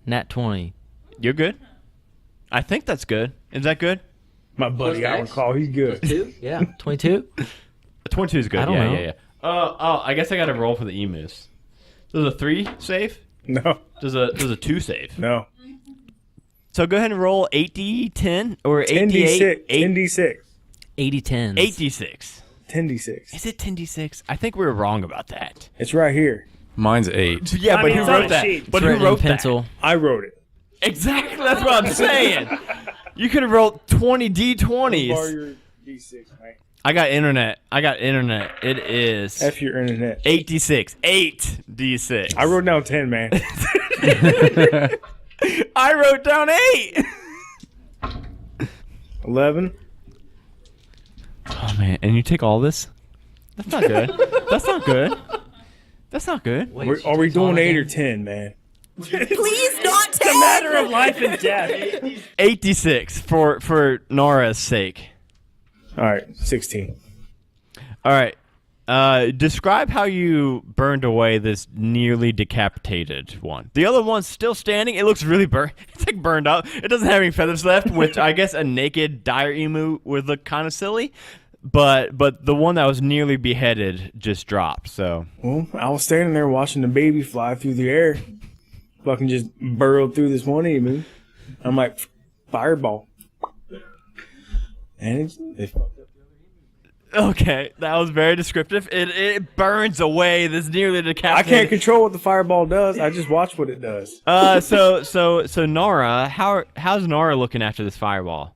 Nat 20.
You're good. I think that's good. Is that good?
My buddy, I would call. He's good.
Yeah. 22?
22 is good.
I don't know.
Yeah. I guess I got to roll for the emus. Does a 3 save?
No,
Does a 2 save?
no.
So go ahead and roll 8d10 or
10d6.
8d8.
10d6.
80 10s.
8d6.
10d6.
Is it 10d6? I think we were wrong about that.
It's right here.
Mine's 8.
Yeah,
I
but
mean,
who
it's on
wrote
a
that?
sheet.
But
It's
who
written in
wrote
pencil.
that?
I wrote it.
Exactly. That's what I'm saying. You could have rolled 20
Borrow
d20s.
your d6, man.
I got internet. It is
F your internet.
8d6. 8d6.
I wrote down 10, man.
I wrote down 8.
11.
Oh man, and you take all this? That's not good. That's not good. That's not good.
Are we doing 8 or 10, man?
Please not 10.
It's a matter of life and death.
8d6 for Nora's sake.
All right, 16.
All right. Describe how you burned away this nearly decapitated one. The other one's still standing. It looks really burnt. It's like burned up. It doesn't have any feathers left, which I guess a naked dire emu would look kind of silly. But the one that was nearly beheaded just dropped. So
Well, I was standing there watching the baby fly through the air. Fucking just burrowed through this one emu. I'm like, fireball. And it
okay, that was very descriptive. It burns away this nearly
I
decapitated.
can't control what the fireball does. I just watch what it does.
So Nora, how's Nora looking after this fireball?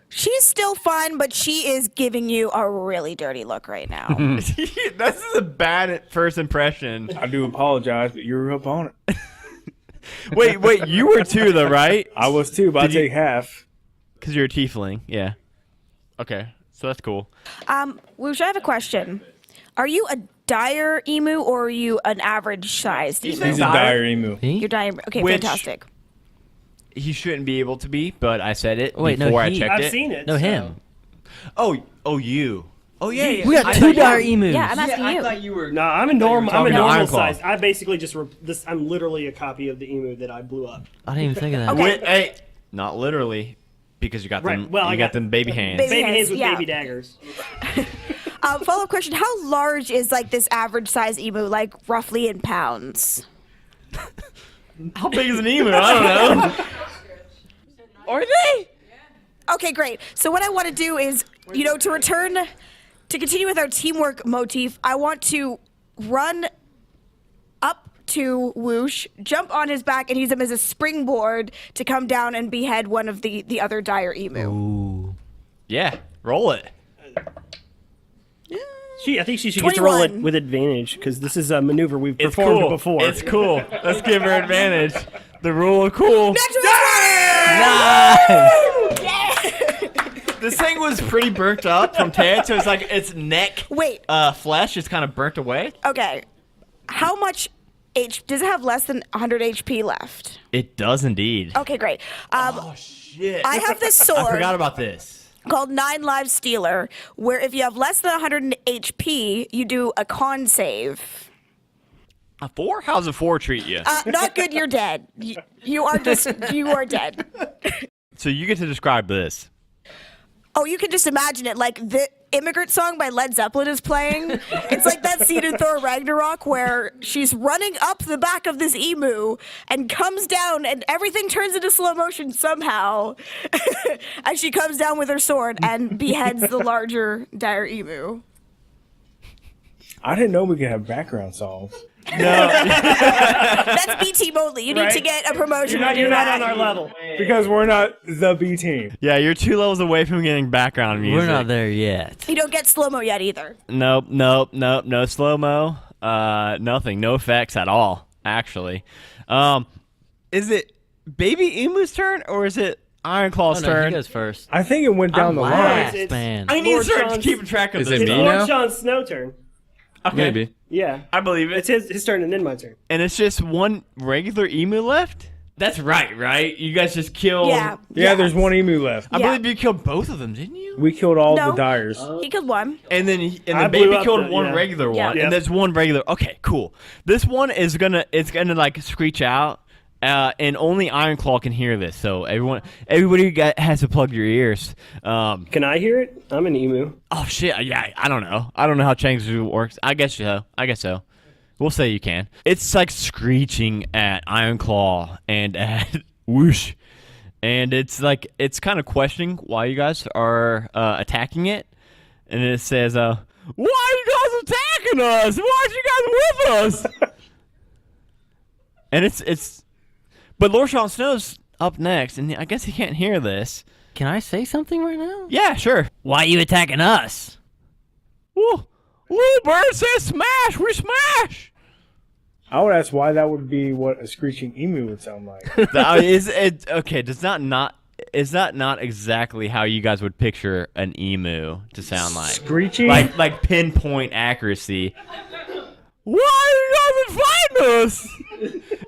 She's still fun, but she is giving you a really dirty look right now.
This is a bad first impression.
I do apologize, but you were up on it.
Wait, you were too though, right?
I was too, but I
Did you-
take half.
Because you're a tiefling, yeah. Okay, so that's cool.
Woosh, I have a question. Are you a dire emu or are you an average sized emu?
He's a dire emu.
Me?
You're dire. Okay,
Which-
fantastic.
he shouldn't be able to be, but I said it
Wait, no,
before I
he-
checked
I've
it.
seen it.
No,
so-
him.
Oh, you. Oh, yeah, yeah.
We got
I
two
thought you-
dire emus.
Yeah, I'm asking you.
you were.
No, I'm a normal. I'm a
talking
normal
Ironclaw.
size. I basically just I'm literally a copy of the emu that I blew up.
I didn't even think of that.
Okay.
Wait, hey, not literally, because you got
Right,
them.
well, I
you got
got
them baby hands.
Baby
Baby
hands,
hands with
yeah.
baby daggers.
Follow-up question: how large is like this average size emu, like roughly in pounds?
How big is an emu? I don't know. Are they?
Okay, great. So what I want to do is, to continue with our teamwork motif, I want to run up to Whoosh, jump on his back, and use him as a springboard to come down and behead one of the other dire emu.
Ooh.
Yeah, roll it.
I think she should get to roll it
21.
with advantage because this is a maneuver we've performed before.
It's cool. Let's give her advantage. The rule of cool.
Natural 20!
This thing was pretty burnt up from Ted, so it's like its neck
Wait.
flesh is kind of burnt away.
Okay. How much does it have less than 100 HP left?
It does indeed.
Okay, great.
Shit.
I have this
I
sword
forgot about this.
called 9 Lives Stealer, where if you have less than 100 HP, you do a con save.
A 4? How's a 4 treat you?
Not good, you're dead. You are dead.
So you get to describe this.
Oh, you can just imagine it. Like the Immigrant Song by Led Zeppelin is playing. It's like that scene in Thor Ragnarok where she's running up the back of this emu and comes down and everything turns into slow motion somehow as she comes down with her sword and beheads the larger dire emu.
I didn't know we could have background songs.
That's B team only. You need to
Right?
get a promotion.
You're not on our level.
Because we're not the B team.
Yeah, you're 2 levels away from getting background music.
We're not there yet.
You don't get slow-mo yet either.
Nope. No slow-mo. Nothing. No effects at all, actually. Is it Baby Emu's turn, or is it Ironclaw's
Oh, no,
turn?
he goes first.
I think it went down the line.
last,
It's-
man.
I need
Lord
to start
Sean's-
keeping track of
Is
this.
it
It's
me
stuff.
Lord
now?
Sean's Snow turn.
Okay.
Maybe.
Yeah.
I believe
It's
it.
his turn and then my turn.
And it's just one regular emu left? That's right? You guys just killed...
Yeah.
Yeah, there's one emu left.
I
Yeah.
believe you killed both of them, didn't you?
We killed all
No.
the dyers.
He killed one.
And then
I
the
blew
baby
up
killed
the-
one
yeah.
regular
Yeah.
one,
Yep.
and there's one regular. Okay, cool. This one is gonna like screech out, and only Ironclaw can hear this. So everybody has to plug your ears.
Can I hear it? I'm an emu.
Oh shit! Yeah, I don't know. I don't know how change works. I guess so. We'll say you can. It's like screeching at Ironclaw and at Whoosh, and it's kind of questioning why you guys are attacking it, and it says, "Why are you guys attacking us? Why aren't you guys with us?" And it's, but Lord Sean Snow's up next, and I guess he can't hear this.
Can I say something right now?
Yeah, sure.
Why are you attacking us?
Whoa. Little Bird says smash! We smash!
I would ask why that would be what a screeching emu would sound like.
Okay, is that not exactly how you guys would picture an emu to sound like?
Screeching?
Like pinpoint accuracy. Why are you guys fighting us?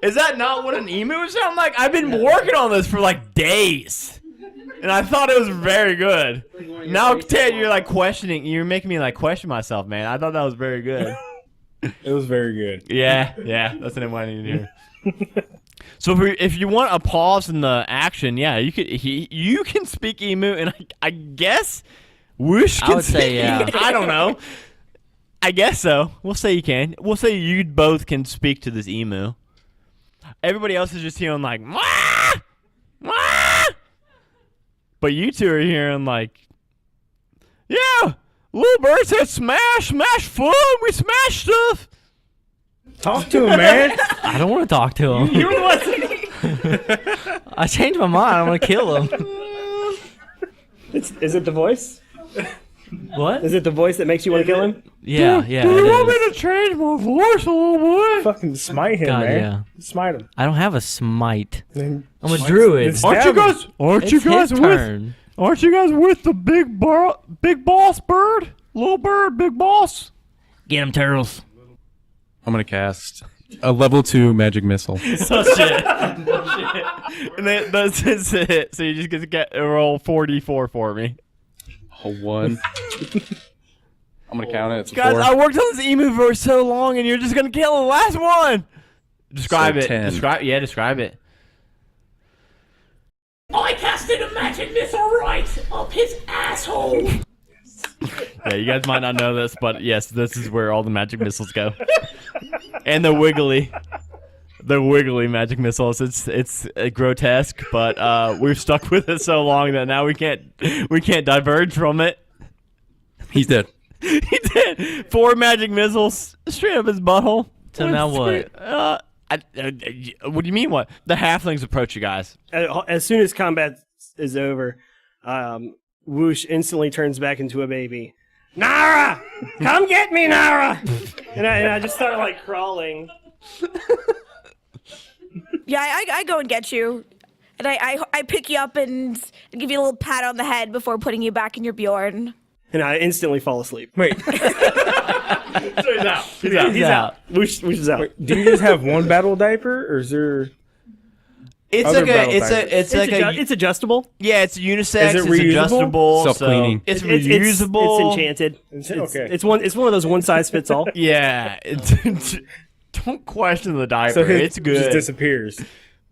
Is that not what an emu would sound like? I've been working on this for like days. And I thought it was very good. Now, Ted, you're like questioning. You're making me like question myself, man. I thought that was very good.
It was very good.
Yeah, that's what I need to hear. So if you want a pause in the action, yeah, you can speak emu, and I guess Whoosh can
I would say,
speak
yeah.
emu. I don't know. I guess so. We'll say you can. We'll say you both can speak to this emu. Everybody else is just hearing like, Wah! Wah! But you two are hearing like, yeah, Little Bird said smash fun, we smash stuff.
Talk to him, man.
I don't want to talk to him.
You're the one.
I changed my mind. I want to kill him.
Is it the voice?
What?
Is it the voice that makes you want to kill him?
Yeah.
Do you
it
want me
is.
to change my voice a little bit?
Fucking smite him,
God,
man.
yeah.
Smite him.
I don't have a smite.
Then
I'm a druid.
It's-
Aren't you
Tavern.
guys? Aren't
It's
you guys
his
with?
turn.
Aren't you guys with the big boss bird? Little bird, big boss.
Get him, turtles.
I'm gonna cast a level 2 magic missile.
Oh shit! And that's it. So you just get to roll 4d4 for me.
A 1. I'm gonna count it. It's a
Guys,
4.
I worked on this emu for so long, and you're just gonna kill the last one. Describe
So
it.
10.
Describe it.
I casted a magic missile right up his asshole.
Yeah, you guys might not know this, but yes, this is where all the magic missiles go. And the wiggly magic missiles. It's grotesque, but we've stuck with it so long that now we can't diverge from it.
He's dead.
He did 4 magic missiles straight up his butthole.
So now what?
What do you mean? What? The halflings approach you guys.
As soon as combat is over, Whoosh instantly turns back into a baby. Nara! Come get me, Nara! and I just start like crawling.
Yeah, I go and get you. And I pick you up and give you a little pat on the head before putting you back in your Bjorn.
And I instantly fall asleep.
Wait,
So he's out.
He's out. Whoosh is out.
do you just have one battle diaper, or is there?
It's
Other
like
battle
a
diapers.
It's adjustable.
yeah, it's unisex.
Is it
it's
reusable?
adjustable.
Self-cleaning.
So it's
It's
reusable.
enchanted.
Okay.
It's one of those one size fits all.
Yeah. Don't question the diaper.
So it
it's
just
good.
disappears.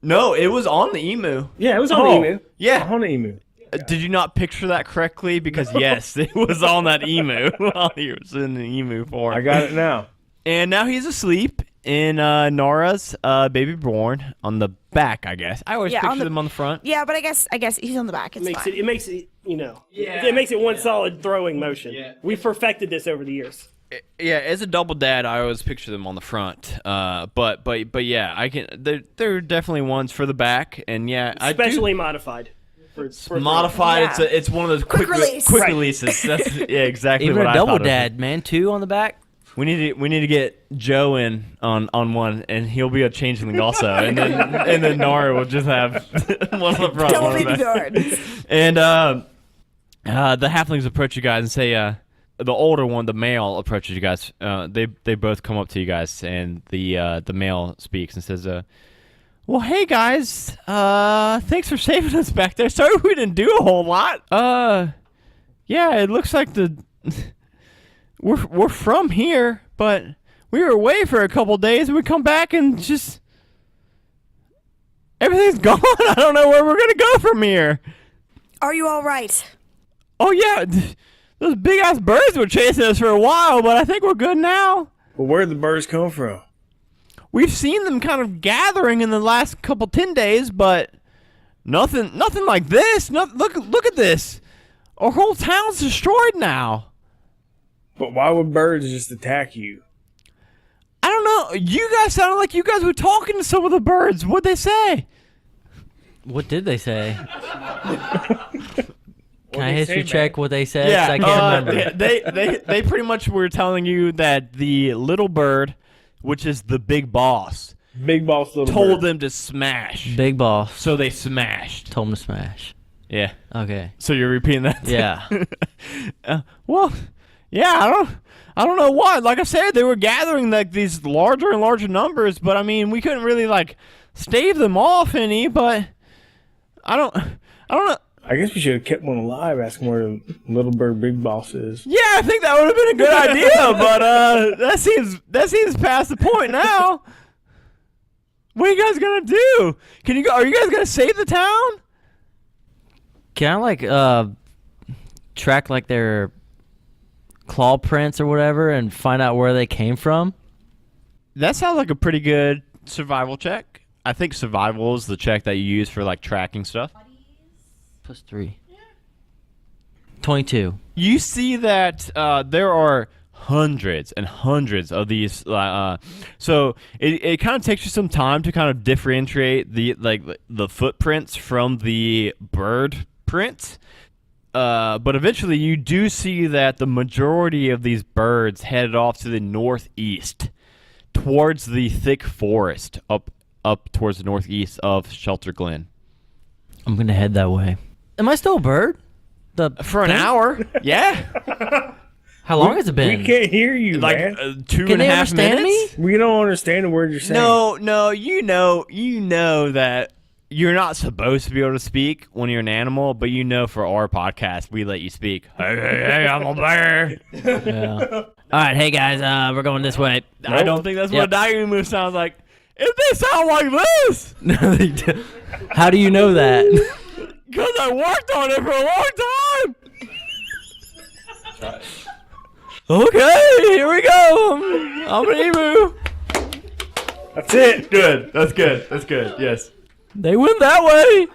No, it was on the emu.
Yeah, it was on the emu.
Yeah.
On the emu.
Did you not picture that correctly? Because yes, it was on that emu while he was in the emu form.
I got it now.
And now he's asleep in Nara's baby born on the back, I guess. I always
Yeah,
picture
on the-
them on the front.
Yeah, but I guess he's on the back. It's fine.
It makes it it makes it one solid throwing motion.
Yeah.
We've perfected this over the years.
Yeah, as a double dad, I always picture them on the front. But yeah, I can. They're definitely ones for the back, and yeah,
Specially modified. For
modified.
Yeah.
It's one of those quick
release.
quick
Right.
releases. That's yeah, exactly
Even
what
a
I
double
thought of.
dad, man. 2 on the back.
We need to get Joe in on one, and he'll be a changeling also, and then Nara will just have one on the front,
Double
one on the
baby
back.
Bjorns.
And the halflings approach you guys and say, the older one, the male, approaches you guys. They both come up to you guys, and the male speaks and says, "Well, hey guys, thanks for saving us back there. Sorry we didn't do a whole lot. Yeah, it looks like we're from here, but we were away for a couple days, and we come back and just everything's gone. I don't know where we're gonna go from here."
Are you all right?
Oh yeah, those big ass birds were chasing us for a while, but I think we're good now.
Well, where'd the birds come from?
We've seen them kind of gathering in the last couple 10 days, but nothing like this. Look at this. Our whole town's destroyed now.
But why would birds just attack you?
I don't know. You guys sounded like you guys were talking to some of the birds. What'd they say?
What did they say? Can I
they
history
say,
check what they said? 'Cause I can't remember.
they pretty much were telling you that the little bird, which is the big boss,
Big boss little
told
bird.
them to smash.
Big boss.
So they smashed.
Told him to smash.
Yeah.
Okay.
So you're repeating that?
Yeah.
Well, yeah, I don't know what. Like I said, they were gathering like these larger and larger numbers, but I mean, we couldn't really like stave them off any. But I don't know.
I guess we should have kept one alive, asking where the little bird big boss is.
Yeah, I think that would have been a good idea, but that seems past the point now. What are you guys gonna do? Are you guys gonna save the town?
Can I like track like their claw prints or whatever and find out where they came from?
That sounds like a pretty good survival check. I think survival is the check that you use for like tracking stuff.
+3. 22.
You see that there are hundreds and hundreds of these. So it kind of takes you some time to kind of differentiate the footprints from the bird prints. But eventually you do see that the majority of these birds headed off to the northeast towards the thick forest up towards the northeast of Shelter Glen.
I'm going to head that way. Am I still a bird?
For an hour. Yeah.
How long has it been?
We can't hear you,
Like
man.
2
Can
and a
they
half
understand
minutes.
me?
We don't understand the word you're saying.
No, you know that you're not supposed to be able to speak when you're an animal, but you know for our podcast, we let you speak. Hey, I'm a bear.
Yeah. All right, hey guys, we're going this way.
I don't think that's what a
Yep.
dire emu sounds like. If they sound like this,
No, they do. How do you know that?
because I worked on it for a long time. Okay, here we go. I'm an emu.
That's it.
Good. That's good. That's good. Yes.
They went that way.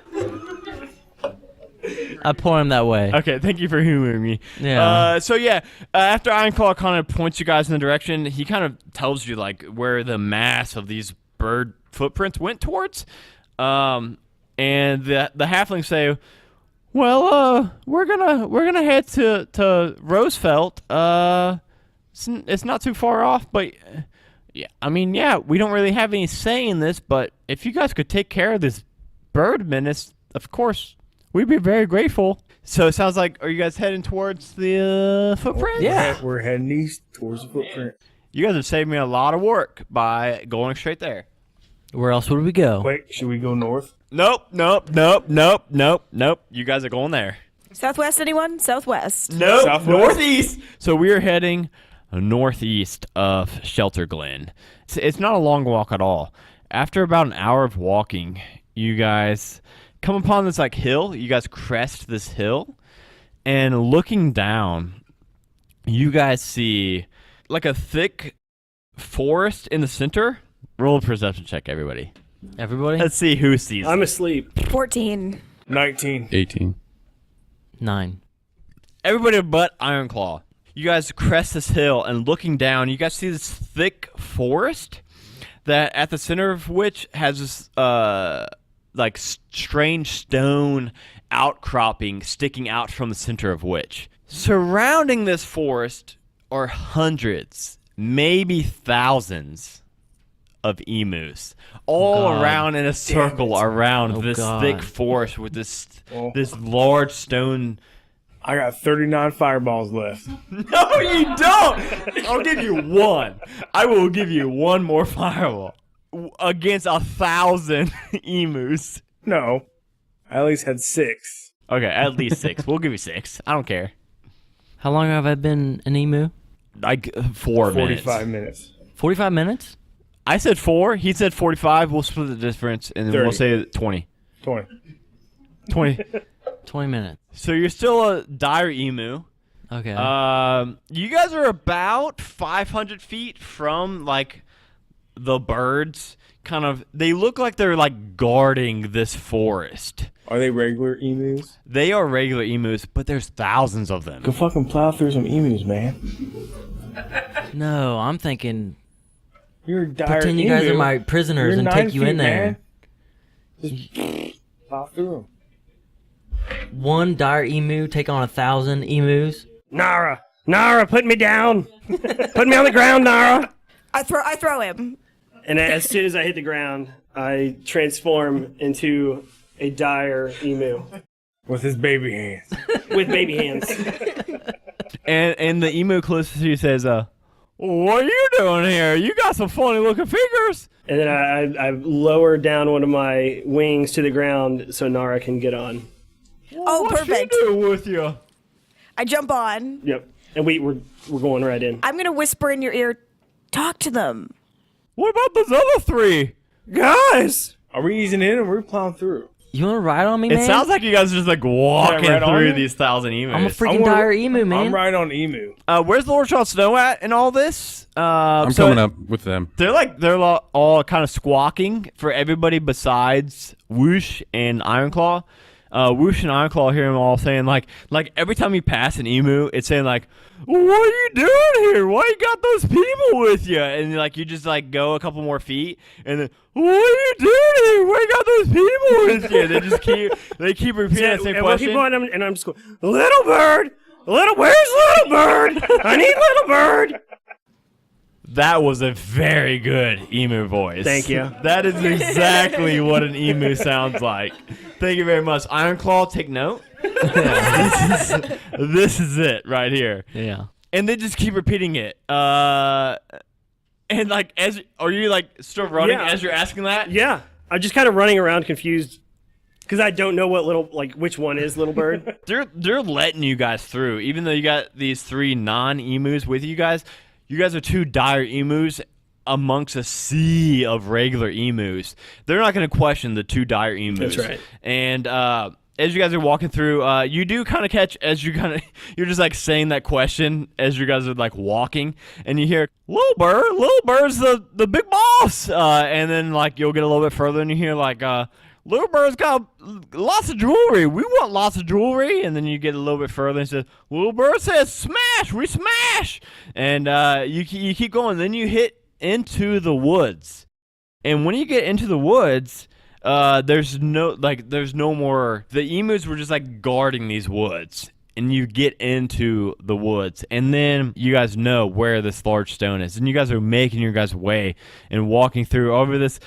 I point him that way.
Okay, thank you for humoring me.
Yeah.
After Ironclaw kind of points you guys in the direction, he kind of tells you like where the mass of these bird footprints went towards. And the halflings say, "Well, we're gonna head to Roosevelt. It's not too far off, but yeah, I mean, yeah, we don't really have any say in this, but if you guys could take care of this bird menace, of course, we'd be very grateful." So it sounds like, are you guys heading towards the footprint?
We're heading east towards the footprint.
You guys have saved me a lot of work by going straight there.
Where else would we go?
Wait, should we go north?
Nope. You guys are going there.
Southwest, anyone? Southwest.
Nope.
Southwest?
Northeast. So we are heading northeast of Shelter Glen. It's not a long walk at all. After about an hour of walking, you guys come upon this like hill. You guys crest this hill, and looking down, you guys see like a thick forest in the center. Roll a perception check, everybody.
Everybody?
Let's see who sees
I'm
it.
asleep.
14.
19.
18.
9.
Everybody but Ironclaw. You guys crest this hill, and looking down, you guys see this thick forest that at the center of which has this like strange stone outcropping sticking out from the center of which. Surrounding this forest are hundreds, maybe thousands of emus all
God.
around in a circle around
Oh,
this
God.
thick forest with this
Oh.
this large stone.
I got 39 fireballs left.
No, you don't. I'll give you one. I will give you one more fireball against 1,000 emus.
No, I at least had 6.
Okay, at least 6. We'll give you 6. I don't care.
How long have I been an emu?
Like 4 minutes.
45 minutes.
45 minutes?
I said 4. He said 45. We'll split the difference, and then
30.
we'll say 20.
20.
20.
20 minutes.
So you're still a dire emu.
Okay.
You guys are about 500 feet from like the birds. Kind of, they look like they're like guarding this forest.
Are they regular emus?
They are regular emus, but there's thousands of them.
Go fucking plow through some emus, man.
no, I'm thinking
You're a dire
pretend you
emu.
guys are my prisoners
You're
and
9
take you
feet,
in there.
Man. Just plow through them.
One dire emu take on 1,000 emus.
Nara, put me down. Put me on the ground, Nara.
I throw him.
And as soon as I hit the ground, I transform into a dire emu
With his baby hands.
with baby hands.
And the emu closest to you says, "What are you doing here? You got some funny looking fingers."
And then I lower down one of my wings to the ground so Nara can get on.
Oh,
What's
perfect.
she doing with you?
I jump on.
Yep. And we're going right in.
I'm going to whisper in your ear, talk to them.
What about those other 3?
Guys!
Are we easing in or we're plowing through?
You want to ride on me,
It
man?
sounds like you guys are just like walking
right on
through
you?
these 1,000 emus.
I'm a freaking dire emu, man.
I'm right on emu.
Where's Lord Jon Snow at in all this?
I'm coming up with them.
They're all kind of squawking for everybody besides Whoosh and Ironclaw. Whoosh and Ironclaw hear them all saying like every time you pass an emu, it's saying like, "What are you doing here? Why you got those people with you?" And like you just like go a couple more feet, and then, "What are you doing here? Why you got those people with you?" They keep repeating the same
and we'll
question.
keep going, and I'm just going, Little bird! Where's Little bird? I need Little bird!
That was a very good emu voice.
Thank you.
That is exactly what an emu sounds like. Thank you very much. Ironclaw, take note. This is it right here.
Yeah.
And they just keep repeating it. And like, are you like still running
Yeah.
as you're asking that?
Yeah. I'm just kind of running around confused because I don't know which one is Little Bird.
They're letting you guys through, even though you got these 3 non-emus with you guys. You guys are 2 dire emus amongst a sea of regular emus. They're not going to question the 2 dire emus.
That's right.
And as you guys are walking through, you do kind of catch as you're just like saying that question as you guys are like walking, and you hear Little Bird's the big boss, and then like you'll get a little bit further and you hear like Little Bird's got lots of jewelry. We want lots of jewelry. And then you get a little bit further and says, Little Bird says, smash, we smash. And you keep going. Then you hit into the woods. And when you get into the woods, there's no more. The emus were just like guarding these woods. And you get into the woods. And then you guys know where this large stone is. And you guys are making your guys' way and walking through over this.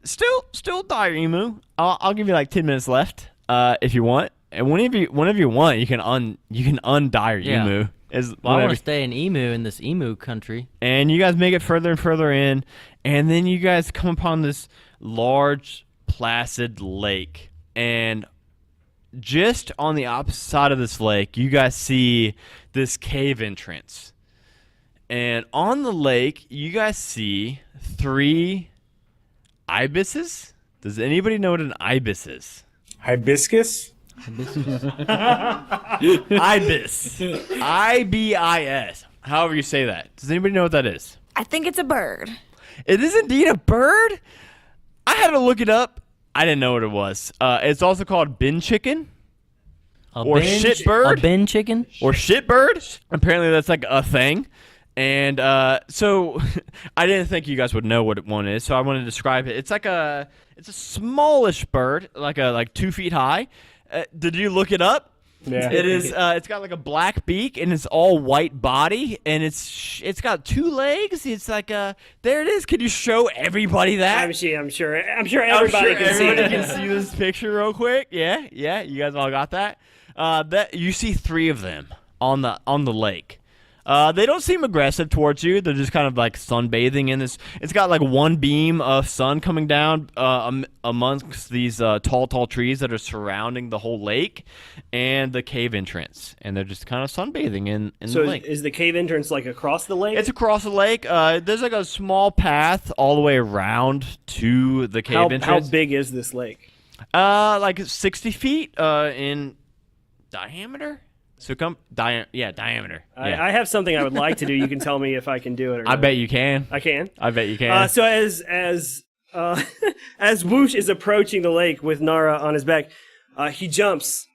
Still dire emu. I'll give you like 10 minutes left, if you want. And whenever you want, you can undire emu.
Well, I want to stay in emu in this emu country.
And you guys make it further and further in, and then you guys come upon this large, placid lake. And just on the opposite side of this lake, you guys see this cave entrance. And on the lake, you guys see 3 ibises? Does anybody know what an ibis is?
Hibiscus?
Ibis. I-B-I-S. However you say that. Does anybody know what that is?
I think it's a bird.
It is indeed a bird? I had to look it up. I didn't know what it was. It's also called bin chicken. Or shit bird.
A bin chicken?
Or shit bird. Apparently that's like a thing. And so I didn't think you guys would know what one is, so I want to describe it. It's a smallish bird, like 2 feet high. Did you look it up?
Yeah.
It is. It's got like a black beak and it's all white body, and it's got 2 legs. It's like there it is. Can you show everybody that?
I'm sure everybody can see
Everybody
it.
can see this picture real quick. Yeah. You guys all got that. That you see 3 of them on the lake. They don't seem aggressive towards you. They're just kind of like sunbathing in this. It's got like 1 beam of sun coming down amongst these tall trees that are surrounding the whole lake and the cave entrance. And they're just kind of sunbathing in the lake.
So is the cave entrance like across the lake?
It's across the lake. There's like a small path all the way around to the cave entrance.
How big is this lake?
Like 60 feet in diameter. So diameter. Yeah.
I have something I would like to do. You can tell me if I can do it or not.
I bet you can.
I can?
I bet you can.
So as Whoosh is approaching the lake with Nara on his back, he jumps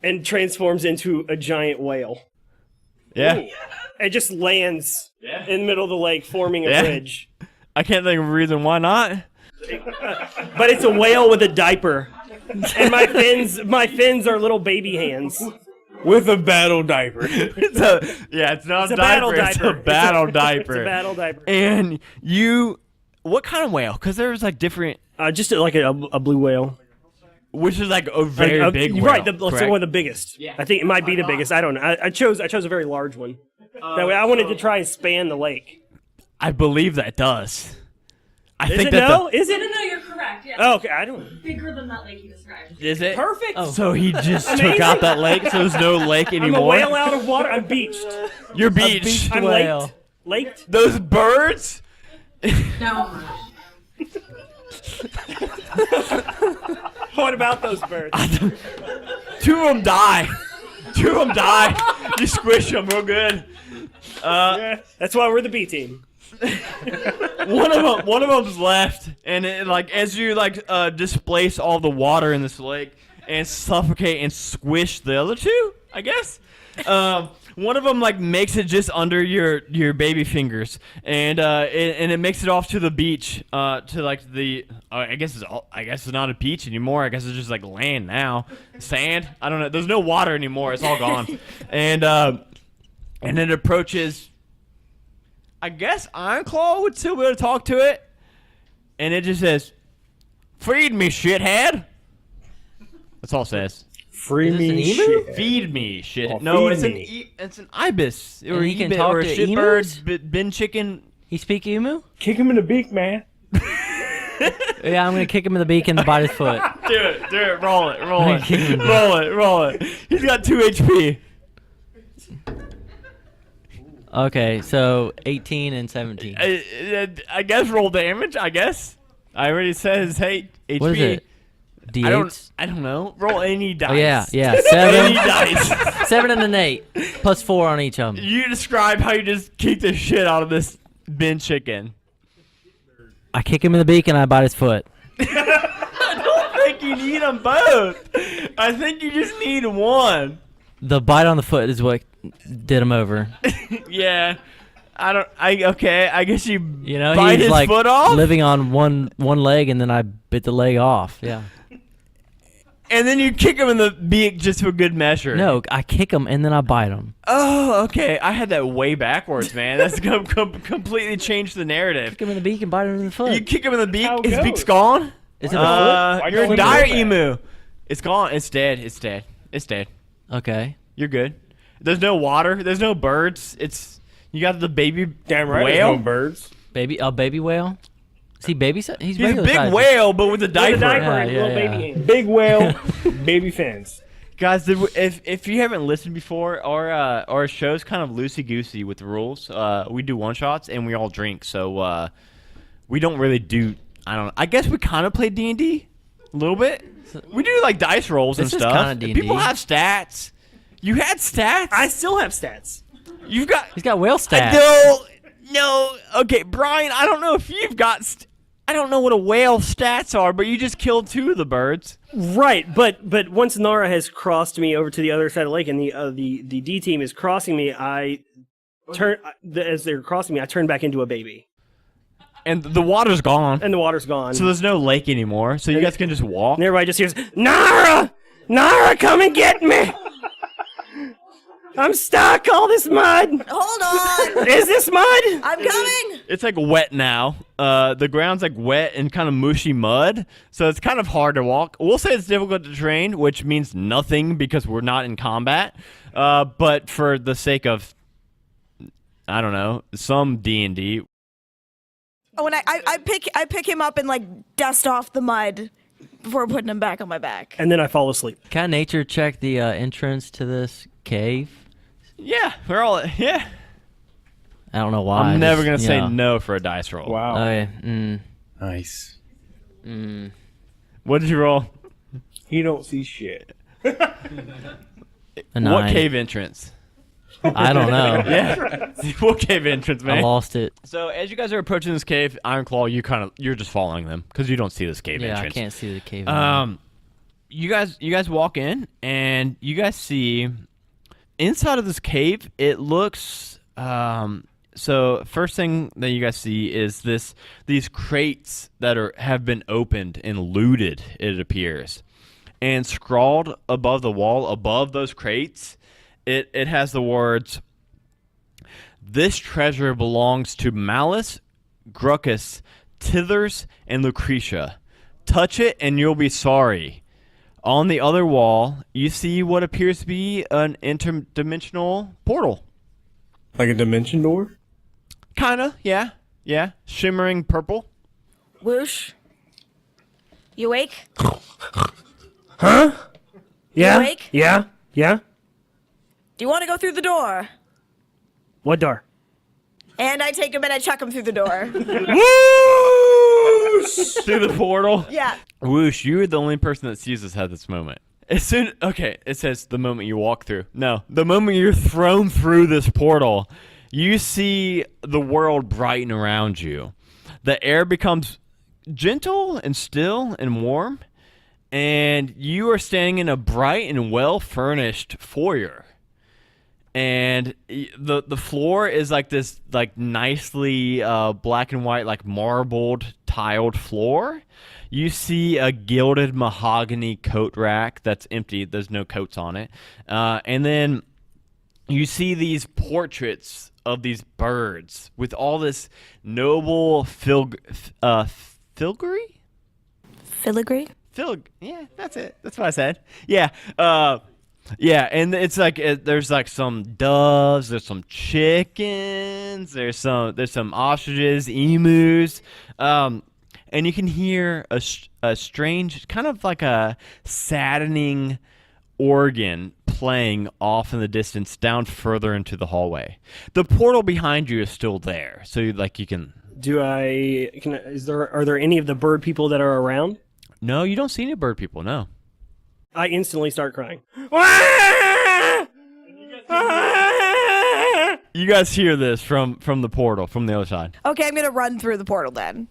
and transforms into a giant whale.
Yeah.
Ooh. And just lands in the middle of the lake, forming a bridge.
I can't think of a reason why not.
But it's a whale with a diaper. And my fins are little baby hands.
With a battle diaper.
It's not a
battle
diaper. It's a
diaper.
battle diaper.
It's a battle diaper.
And what kind of whale? Because there's like different.
Just like a blue whale.
Which is like a very big whale.
Right, it's
correct?
one of the biggest. Yeah. I think it might be the biggest. I don't know. I chose a very large one. That way I wanted to try and span the lake.
I believe that does. I
Is
think
it
that
no? Is it?
No, you're correct. Yeah.
Oh, okay, I don't.
Bigger than that lake you described.
Is it?
Perfect.
Oh. So he just took out that lake, so there's no lake anymore.
I'm a whale out of water. I'm beached.
You're beached.
I'm
whale.
Laked.
Those birds.
No.
What about those birds?
2 of them die. 2 of them die. You squish them real good.
Yeah, that's why we're the B team.
One of them's left, and as you displace all the water in this lake and suffocate and squish the other 2, I guess. One of them makes it just under your baby fingers, and it makes it off to the beach, to the I guess it's not a beach anymore. I guess it's just land now, sand. I don't know. There's no water anymore. It's all gone, and it approaches. I guess Ironclaw would still be able to talk to it, and it just says, "Feed me, shithead." That's all it says.
Free
Is this
me,
an emu?
shit.
Feed me, shit.
Oh,
no,
feed
it's an ibis or
he can
ibis,
talk
or a
to
shitbird,
emus?
bin chicken.
He speak emu?
Kick him in the beak, man.
Yeah, I'm gonna kick him in the beak and bite his foot.
Do it, roll it,
Kick him in the-
roll it. He's got 2 HP.
Okay, so 18 and 17.
I guess roll damage. I guess I already said his HP.
What is it? D8s?
I don't know. Roll any dice.
Oh yeah.
Any
7,
dice.
7 and an 8, plus 4 on each of them.
You describe how you just kick the shit out of this bin chicken.
I kick him in the beak and I bite his foot.
I don't think you need them both. I think you just need one.
The bite on the foot is what did him over.
Yeah. Okay, I guess you
You
bite
he's
his
like
foot off?
living on one leg, and then I bit the leg off. Yeah.
And then you kick him in the beak just for good measure.
No, I kick him and then I bite him.
Oh, okay. I had that way backwards, man. That's completely changed the narrative.
Kick him in the beak and bite him in the foot.
You kick him in the beak,
how it
his
goes.
beak's gone?
Is it the foot?
You're a
don't
dire
know that.
emu. It's gone. It's dead. It's dead. It's dead.
Okay.
You're good. There's no water. There's no birds. You got the baby
Damn right.
whale.
There's no birds.
Baby whale? Is he baby? He's
He's a
regular
big
size.
whale, but with a
The
diaper.
diaper
Yeah,
and
yeah,
little
yeah.
baby hands.
Big whale, baby fins.
Guys, if you haven't listened before, our show's kind of loosey goosey with the rules. We do one shots and we all drink, so we don't really do. I guess we kind of play D&D a little bit. We do like dice rolls and
This is
stuff.
kinda D&D.
People have stats. You had stats.
I still have stats.
You've got.
He's got whale stats.
No. Okay, Brian. I don't know if you've got. I don't know what a whale stats are, but you just killed 2 of the birds.
Right, but once Nara has crossed me over to the other side of the lake, and the D team is crossing me, I turn as they're crossing me. I turn back into a baby,
And the water's gone.
and the water's gone.
So there's no lake anymore. So you guys can just walk.
And everybody just hears, Nara! Nara, come and get me! I'm stuck, all this mud!
Hold on.
Is this mud?
I'm coming.
It's like wet now. The ground's like wet and kind of mushy mud, so it's kind of hard to walk. We'll say it's difficult to train, which means nothing because we're not in combat. But for the sake of, I don't know, some D&D.
Oh, and I pick him up and like dust off the mud before putting him back on my back.
And then I fall asleep.
Can I nature check the entrance to this cave?
Yeah, we're all yeah.
I don't know why.
I'm never
Just,
gonna say
yeah.
no for a dice roll.
Wow.
Okay.
Nice.
What did you roll?
He don't see shit.
A 9.
What cave entrance?
I don't know.
Yeah, what cave entrance,
I
man?
lost it.
So as you guys are approaching this cave, Ironclaw, you're just following them because you don't see this cave
Yeah,
entrance.
I can't see the cave.
You guys walk in and you guys see inside of this cave. It looks so first thing that you guys see is these crates that have been opened and looted, it appears. And scrawled above the wall above those crates, it has the words, "This treasure belongs to Malice, Gruckus, Tithers, and Lucretia. Touch it and you'll be sorry." On the other wall, you see what appears to be an interdimensional portal.
Like a dimension door?
Kinda, yeah. Yeah. Shimmering purple.
Whoosh. You awake?
Yeah?
awake?
Yeah? Yeah?
Do you want to go through the door?
What door?
And I take him and I chuck him through the door.
Through the portal.
Yeah.
Whoosh, you're the only person that sees this at this moment. Okay, it says the moment you walk through. No, the moment you're thrown through this portal, you see the world brighten around you. The air becomes gentle and still and warm, and you are standing in a bright and well-furnished foyer. And the floor is like this like nicely black and white, like marbled tiled floor. You see a gilded mahogany coat rack that's empty. There's no coats on it. And then you see these portraits of these birds with all this noble filigree?
Filigree?
Yeah, that's it. That's what I said. Yeah. Yeah, and it's like there's like some doves, there's some chickens, there's some ostriches, emus, and and you can hear a strange, kind of like a saddening organ playing off in the distance down further into the hallway. The portal behind you is still there, so you can...
Are there any of the bird people that are around?
No, you don't see any bird people, no.
I instantly start crying.
You guys hear this from the portal, from the other side.
Okay, I'm gonna run through the portal then.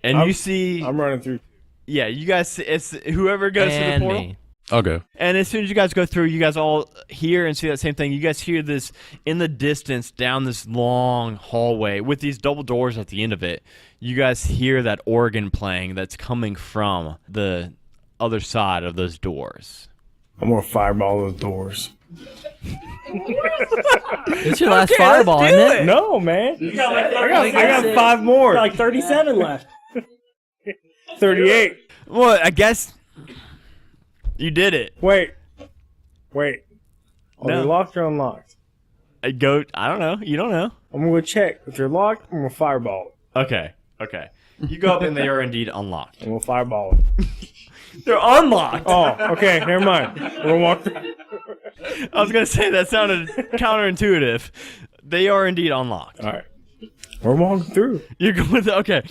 And you see...
I'm running through.
Yeah, you guys... It's whoever goes through the
And
portal.
me.
I'll go.
And as soon as you guys go through, you guys all hear and see that same thing. You guys hear this in the distance down this long hallway with these double doors at the end of it. You guys hear that organ playing that's coming from the other side of those doors.
I'm gonna fireball those doors.
It's your last fireball, isn't it?
No, man.
You got like
I got 5 more.
like 37 left.
38.
Well, I guess you did it.
Wait. Are
No.
they locked or unlocked?
I don't know. You don't know.
I'm gonna go check. If they're locked, I'm gonna fireball it.
Okay. You go up and they are indeed unlocked.
I'm gonna fireball it.
They're unlocked.
Oh, okay. Never mind. We're gonna walk through.
I was going to say that sounded counterintuitive. They are indeed unlocked.
All right. We're walking through.
You're going to, okay.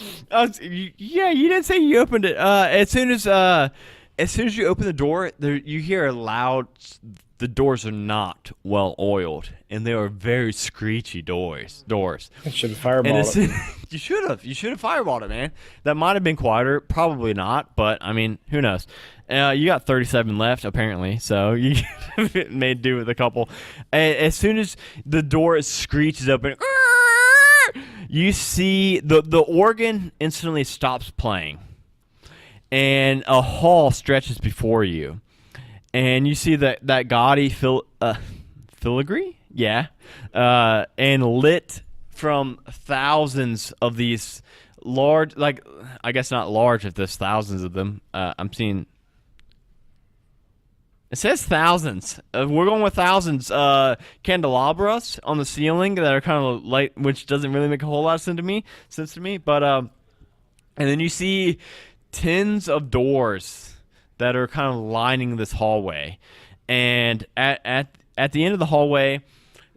You didn't say you opened it. As soon as you open the door, you hear a loud. The doors are not well oiled, and they are very screechy doors.
I should have
And
fireballed it.
you should have fireballed it, man. That might have been quieter, probably not, but I mean, who knows? You got 37 left apparently, so you made do with a couple. As soon as the door screeches open, you see the organ instantly stops playing, and a hall stretches before you. And you see that gaudy filigree? Yeah. And lit from thousands of these large, like, I guess not large if there's thousands of them. I'm seeing... It says thousands. We're going with thousands. Candelabras on the ceiling that are kind of light, which doesn't really make a whole lot of sense to me. But, and then you see tens of doors that are kind of lining this hallway, and at the end of the hallway,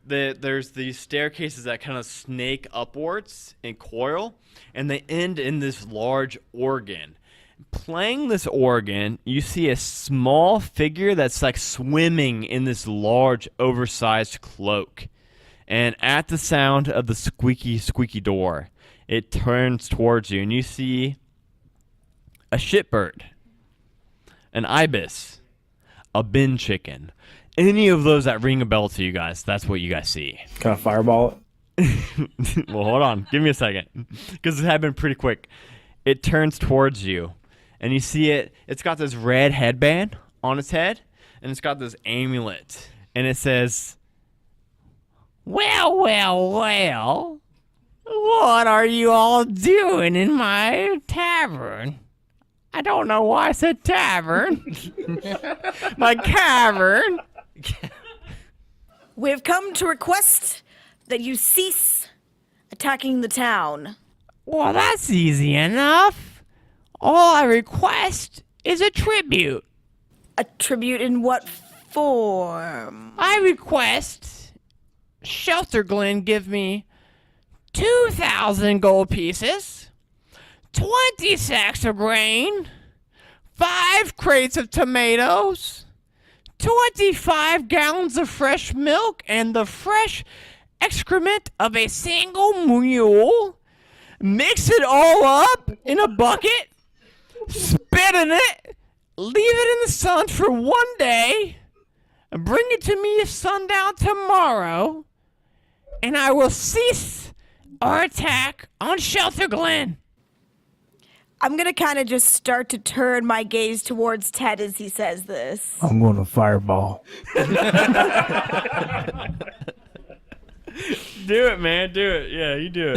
there's these staircases that kind of snake upwards and coil, and they end in this large organ. Playing this organ, you see a small figure that's like swimming in this large, oversized cloak, and at the sound of the squeaky door, it turns towards you, and you see a shitbird, an ibis, a bin chicken. Any of those that ring a bell to you guys, that's what you guys see.
Can I fireball it?
Well, hold on. Give me a second. Because it happened pretty quick. It turns towards you, and you see it. It's got this red headband on its head, and it's got this amulet. And it says, well, what are you all doing in my tavern? I don't know why I said tavern. My cavern.
We've come to request that you cease attacking the town.
Well, that's easy enough. All I request is a tribute.
A tribute in what form?
I request Shelter Glen give me 2,000 gold pieces, 20 sacks of grain, 5 crates of tomatoes, 25 gallons of fresh milk, and the fresh excrement of a single mule. Mix it all up in a bucket, spit in it, leave it in the sun for 1 day, and bring it to me at sundown tomorrow, and I will cease our attack on Shelter Glen.
I'm going to kind of just start to turn my gaze towards Ted as he says this.
I'm going to fireball.
Do it, man. Do it. Yeah, you do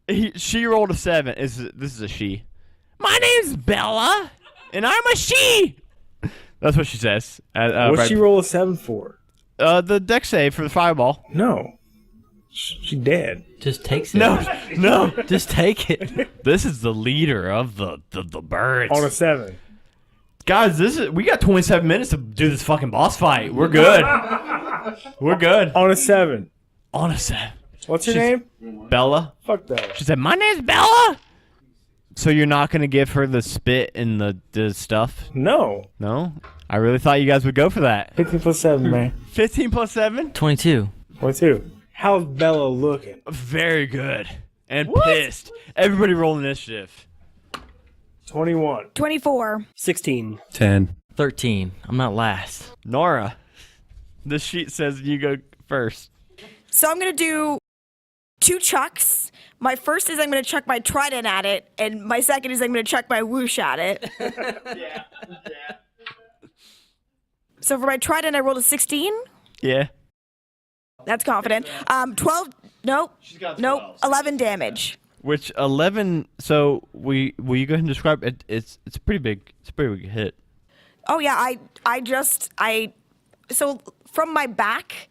it. She rolled a 7. This is a she.
My name's Bella,
And I'm a she. That's what she says.
What's she roll a 7 for?
The deck save for the fireball.
No. She dead.
Just takes it.
No.
Just take it.
This is the leader of the birds.
On a 7.
Guys, we got 27 minutes to do this fucking boss fight. We're good. We're good.
On a 7.
On a 7.
What's her name?
Bella.
Fuck that.
She said, "My name's Bella." So you're not gonna give her the spit and the stuff?
No.
No. I really thought you guys would go for that.
15 plus 7, man.
15 plus 7.
22.
22. How's Bella looking?
Very good. And pissed. Everybody roll initiative.
21.
24.
16.
10.
13. I'm not last.
Nora, the sheet says you go first.
So I'm going to do 2 chucks. My first is I'm going to chuck my trident at it, and my second is I'm going to chuck my whoosh at it.
Yeah.
So for my trident, I rolled a 16.
Yeah.
That's confident. 12. Nope.
got
Nope.
12.
11 damage.
Which 11? So will you go ahead and describe it? It's a pretty big. It's a pretty big hit.
Oh yeah. So from my back,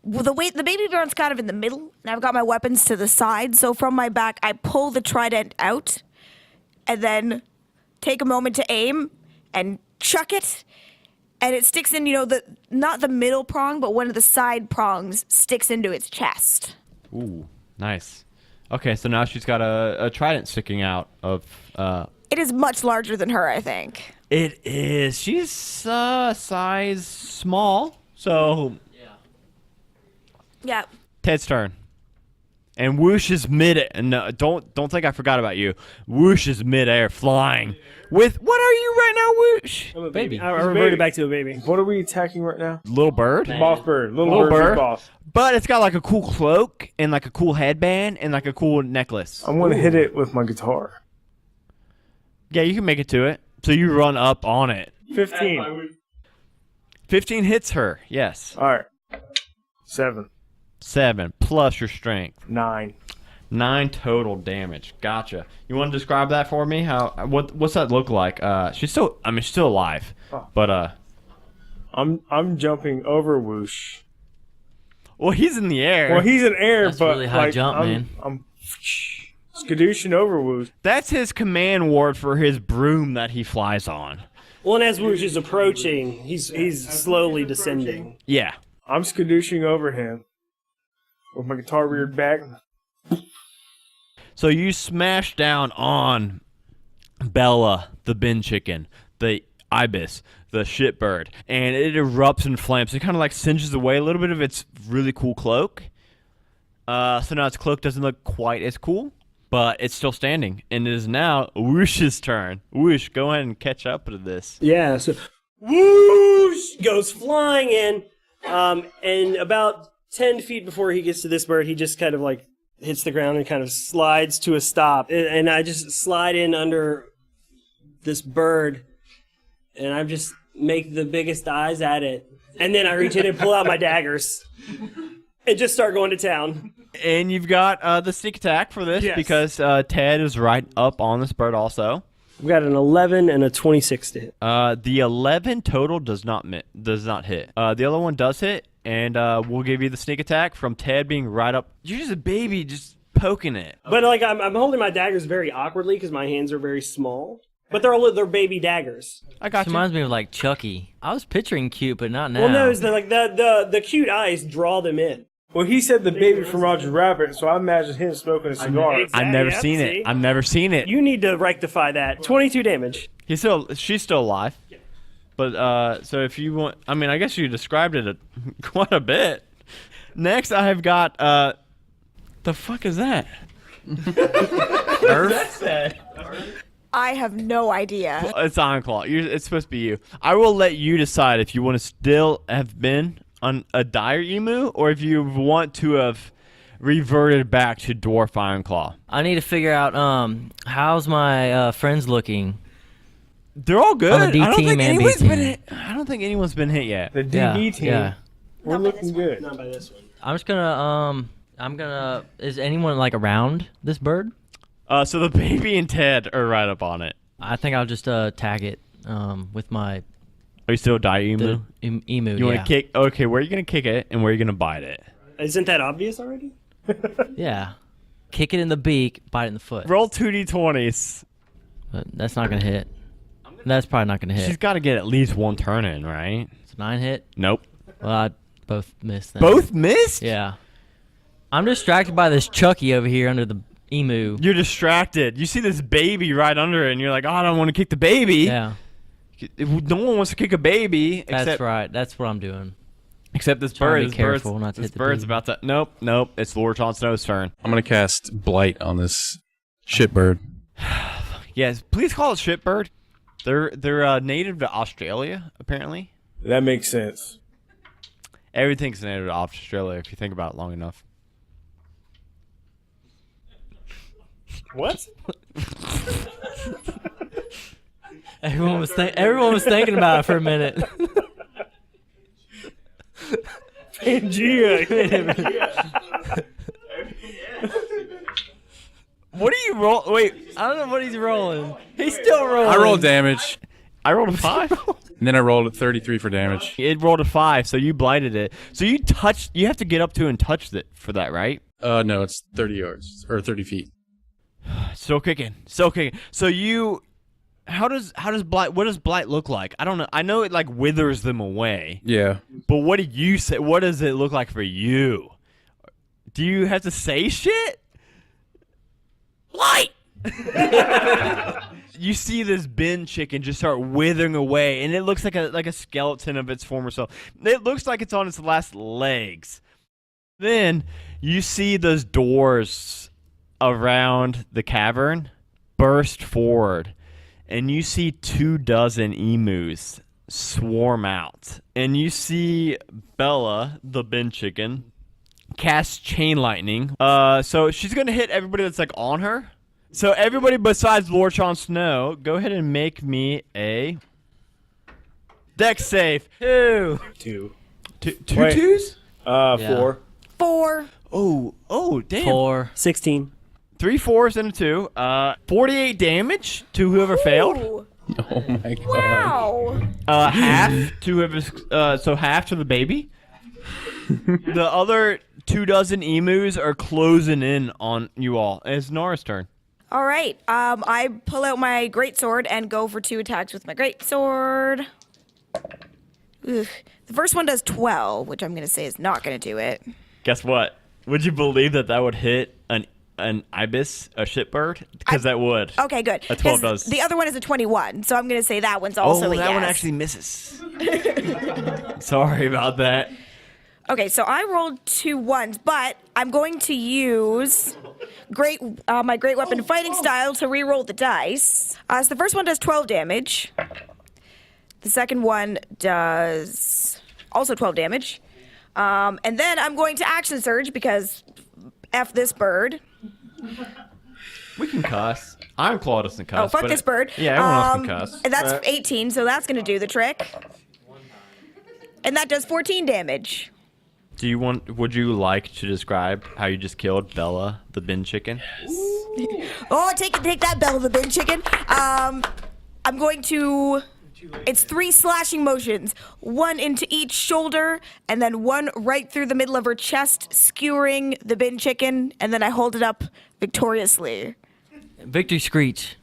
the baby drone's kind of in the middle, and I've got my weapons to the side. So from my back, I pull the trident out, and then take a moment to aim and chuck it. And it sticks in, not the middle prong, but one of the side prongs sticks into its chest.
Ooh, nice. Okay, so now she's got a trident sticking out of.
It is much larger than her, I think.
It is. She's size small. So
Yeah.
Ted's turn. And Whoosh is mid. No, don't think I forgot about you. Whoosh is midair, flying. With what are you right now, Whoosh?
I'm a
Baby.
I
He's a
reverted
baby.
back to a baby.
What are we attacking right now?
Little bird.
Boss bird. Little
Little
bird.
bird.
Boss.
But it's got like a cool cloak and like a cool headband and like a cool necklace.
I'm going to hit it with my guitar.
Yeah, you can make it to it. So you run up on it.
15.
15 hits her. Yes.
All right. 7.
7 plus your strength.
9.
9 total damage. Gotcha. You want to describe that for me? What's that look like? She's still alive.
Oh.
But
I'm jumping over Whoosh.
well, he's in the air.
Well, he's in air,
That's
but
really high
like,
jump, man.
I'm skadooshing over Whoosh.
That's his command word for his broom that he flies on.
Well, and as Woosh is approaching, he's slowly descending.
Yeah.
I'm skadooshing over him with my guitar reared back.
So you smash down on Bella, the bin chicken, the ibis, the shitbird, and it erupts in flames. It kind of like singes away a little bit of its really cool cloak. So now its cloak doesn't look quite as cool, but it's still standing. And it is now Whoosh's turn. Whoosh, go ahead and catch up to this.
Yeah, so whoosh goes flying in, and about 10 feet before he gets to this bird, he just kind of like hits the ground and kind of slides to a stop. And I just slide in under this bird, and I just make the biggest eyes at it. And then I reach in and pull out my daggers and just start going to town.
And you've got the sneak attack for this
Yes.
because Ted is right up on this bird also.
We've got an 11 and a 26 to hit.
The 11 total does not hit. The other one does hit, and we'll give you the sneak attack from Ted being right up. You're just a baby, just poking it.
But like I'm holding my daggers very awkwardly because my hands are very small. But they're baby daggers.
I got
This
you.
reminds me of like Chucky. I was picturing cute, but not now.
Well, no, it's the cute eyes draw them in.
Well, he said the baby from Roger Rabbit, so I imagine him smoking a cigar.
I've never
Yeah,
seen
see?
it. I've never seen it.
You need to rectify that. 22 damage.
She's still alive. But so if you want, I mean, I guess you described it quite a bit. Next, I have got the fuck is that?
I have no idea.
It's Ironclaw. It's supposed to be you. I will let you decide if you want to still have been on a dire emu or if you want to have reverted back to dwarf Ironclaw.
I need to figure out how's my friends looking.
They're all good.
On the D
I don't
team
think
and B
anyone's
team.
been hit. I don't think anyone's been hit yet.
The DD
Yeah,
team,
yeah.
we're looking good.
Not by this one.
I'm just gonna is anyone like around this bird?
So the baby and Ted are right up on it.
I think I'll just tag it with my
Are you still dire emu?
emu.
You want
yeah.
to kick? Okay, where are you gonna kick it and where are you gonna bite it?
Isn't that obvious already?
Yeah. Kick it in the beak, bite it in the foot.
Roll 2d20s.
But that's not going to hit. That's probably not going to hit.
She's got to get at least one turn in, right?
It's 9 hit.
Nope.
Well, I both missed then.
Both missed?
Yeah. I'm distracted by this Chucky over here under the emu.
You're distracted. You see this baby right under it, and you're like, oh, I don't want to kick the baby.
Yeah.
No one wants to kick a baby.
That's right. That's what I'm doing.
Except this
Trying
bird.
to be careful not to
This
hit the
bird's
baby.
about to. Nope. It's Lord Jon Snow's turn.
I'm gonna cast Blight on this shitbird.
Yes, please call it shitbird. They're native to Australia, apparently.
That makes sense.
Everything's native to Australia if you think about it long enough.
What?
Everyone was thinking about it for a minute.
Pangea.
What do you roll? Wait,
I don't know what he's rolling. He's still rolling.
I rolled damage,
I rolled a 5.
and then I rolled a 33 for damage.
It rolled a 5, so you blighted it. So you have to get up to and touch it for that, right?
No, it's 30 yards or 30 feet.
Still kicking. So you, what does blight look like? I don't know. I know it like withers them away,
Yeah.
but what do you say? What does it look like for you? Do you have to say shit? Blight. You see this bin chicken just start withering away, and it looks like a skeleton of its former self. It looks like it's on its last legs. Then you see those doors around the cavern burst forward, and you see 24 emus swarm out. And you see Bella, the bin chicken, cast chain lightning. So she's gonna hit everybody that's like on her. So everybody besides Lord Jon Snow, go ahead and make me a dex save.
Two.
Two
Wait.
twos?
Yeah.
4.
4.
Oh, damn.
4.
16.
3 4s and a 2. 48 damage to whoever failed.
Ooh,
Oh my god.
wow.
Half to whoever. So half to the baby. The other 24 emus are closing in on you all. It's Nora's turn.
All right. I pull out my greatsword and go for 2 attacks with my greatsword. Ugh. The first one does 12, which I'm going to say is not going to do it.
Guess what? Would you believe that would hit an ibis, a shitbird? Because that would.
Okay, good.
A 12
'Cause
does.
The other one is a 21, so I'm going to say that one's also a
that
yes.
one actually misses. Sorry about that.
Okay, so I rolled 2 1s, but I'm going to use my great weapon fighting style to re-roll the dice. So the first one does 12 damage. The second one does also 12 damage. And then I'm going to action surge because F this bird.
We can cuss. I'm Claw doesn't cuss.
Oh, fuck
but
this bird.
Yeah, everyone else can cuss.
And that's 18, so that's going to do the trick. And that does 14 damage.
Would you like to describe how you just killed Bella, the bin chicken?
Oh, take that, Bella the bin chicken. I'm going to. It's 3 slashing motions, 1 into each shoulder, and then 1 right through the middle of her chest, skewering the bin chicken, and then I hold it up victoriously.
Victory screech.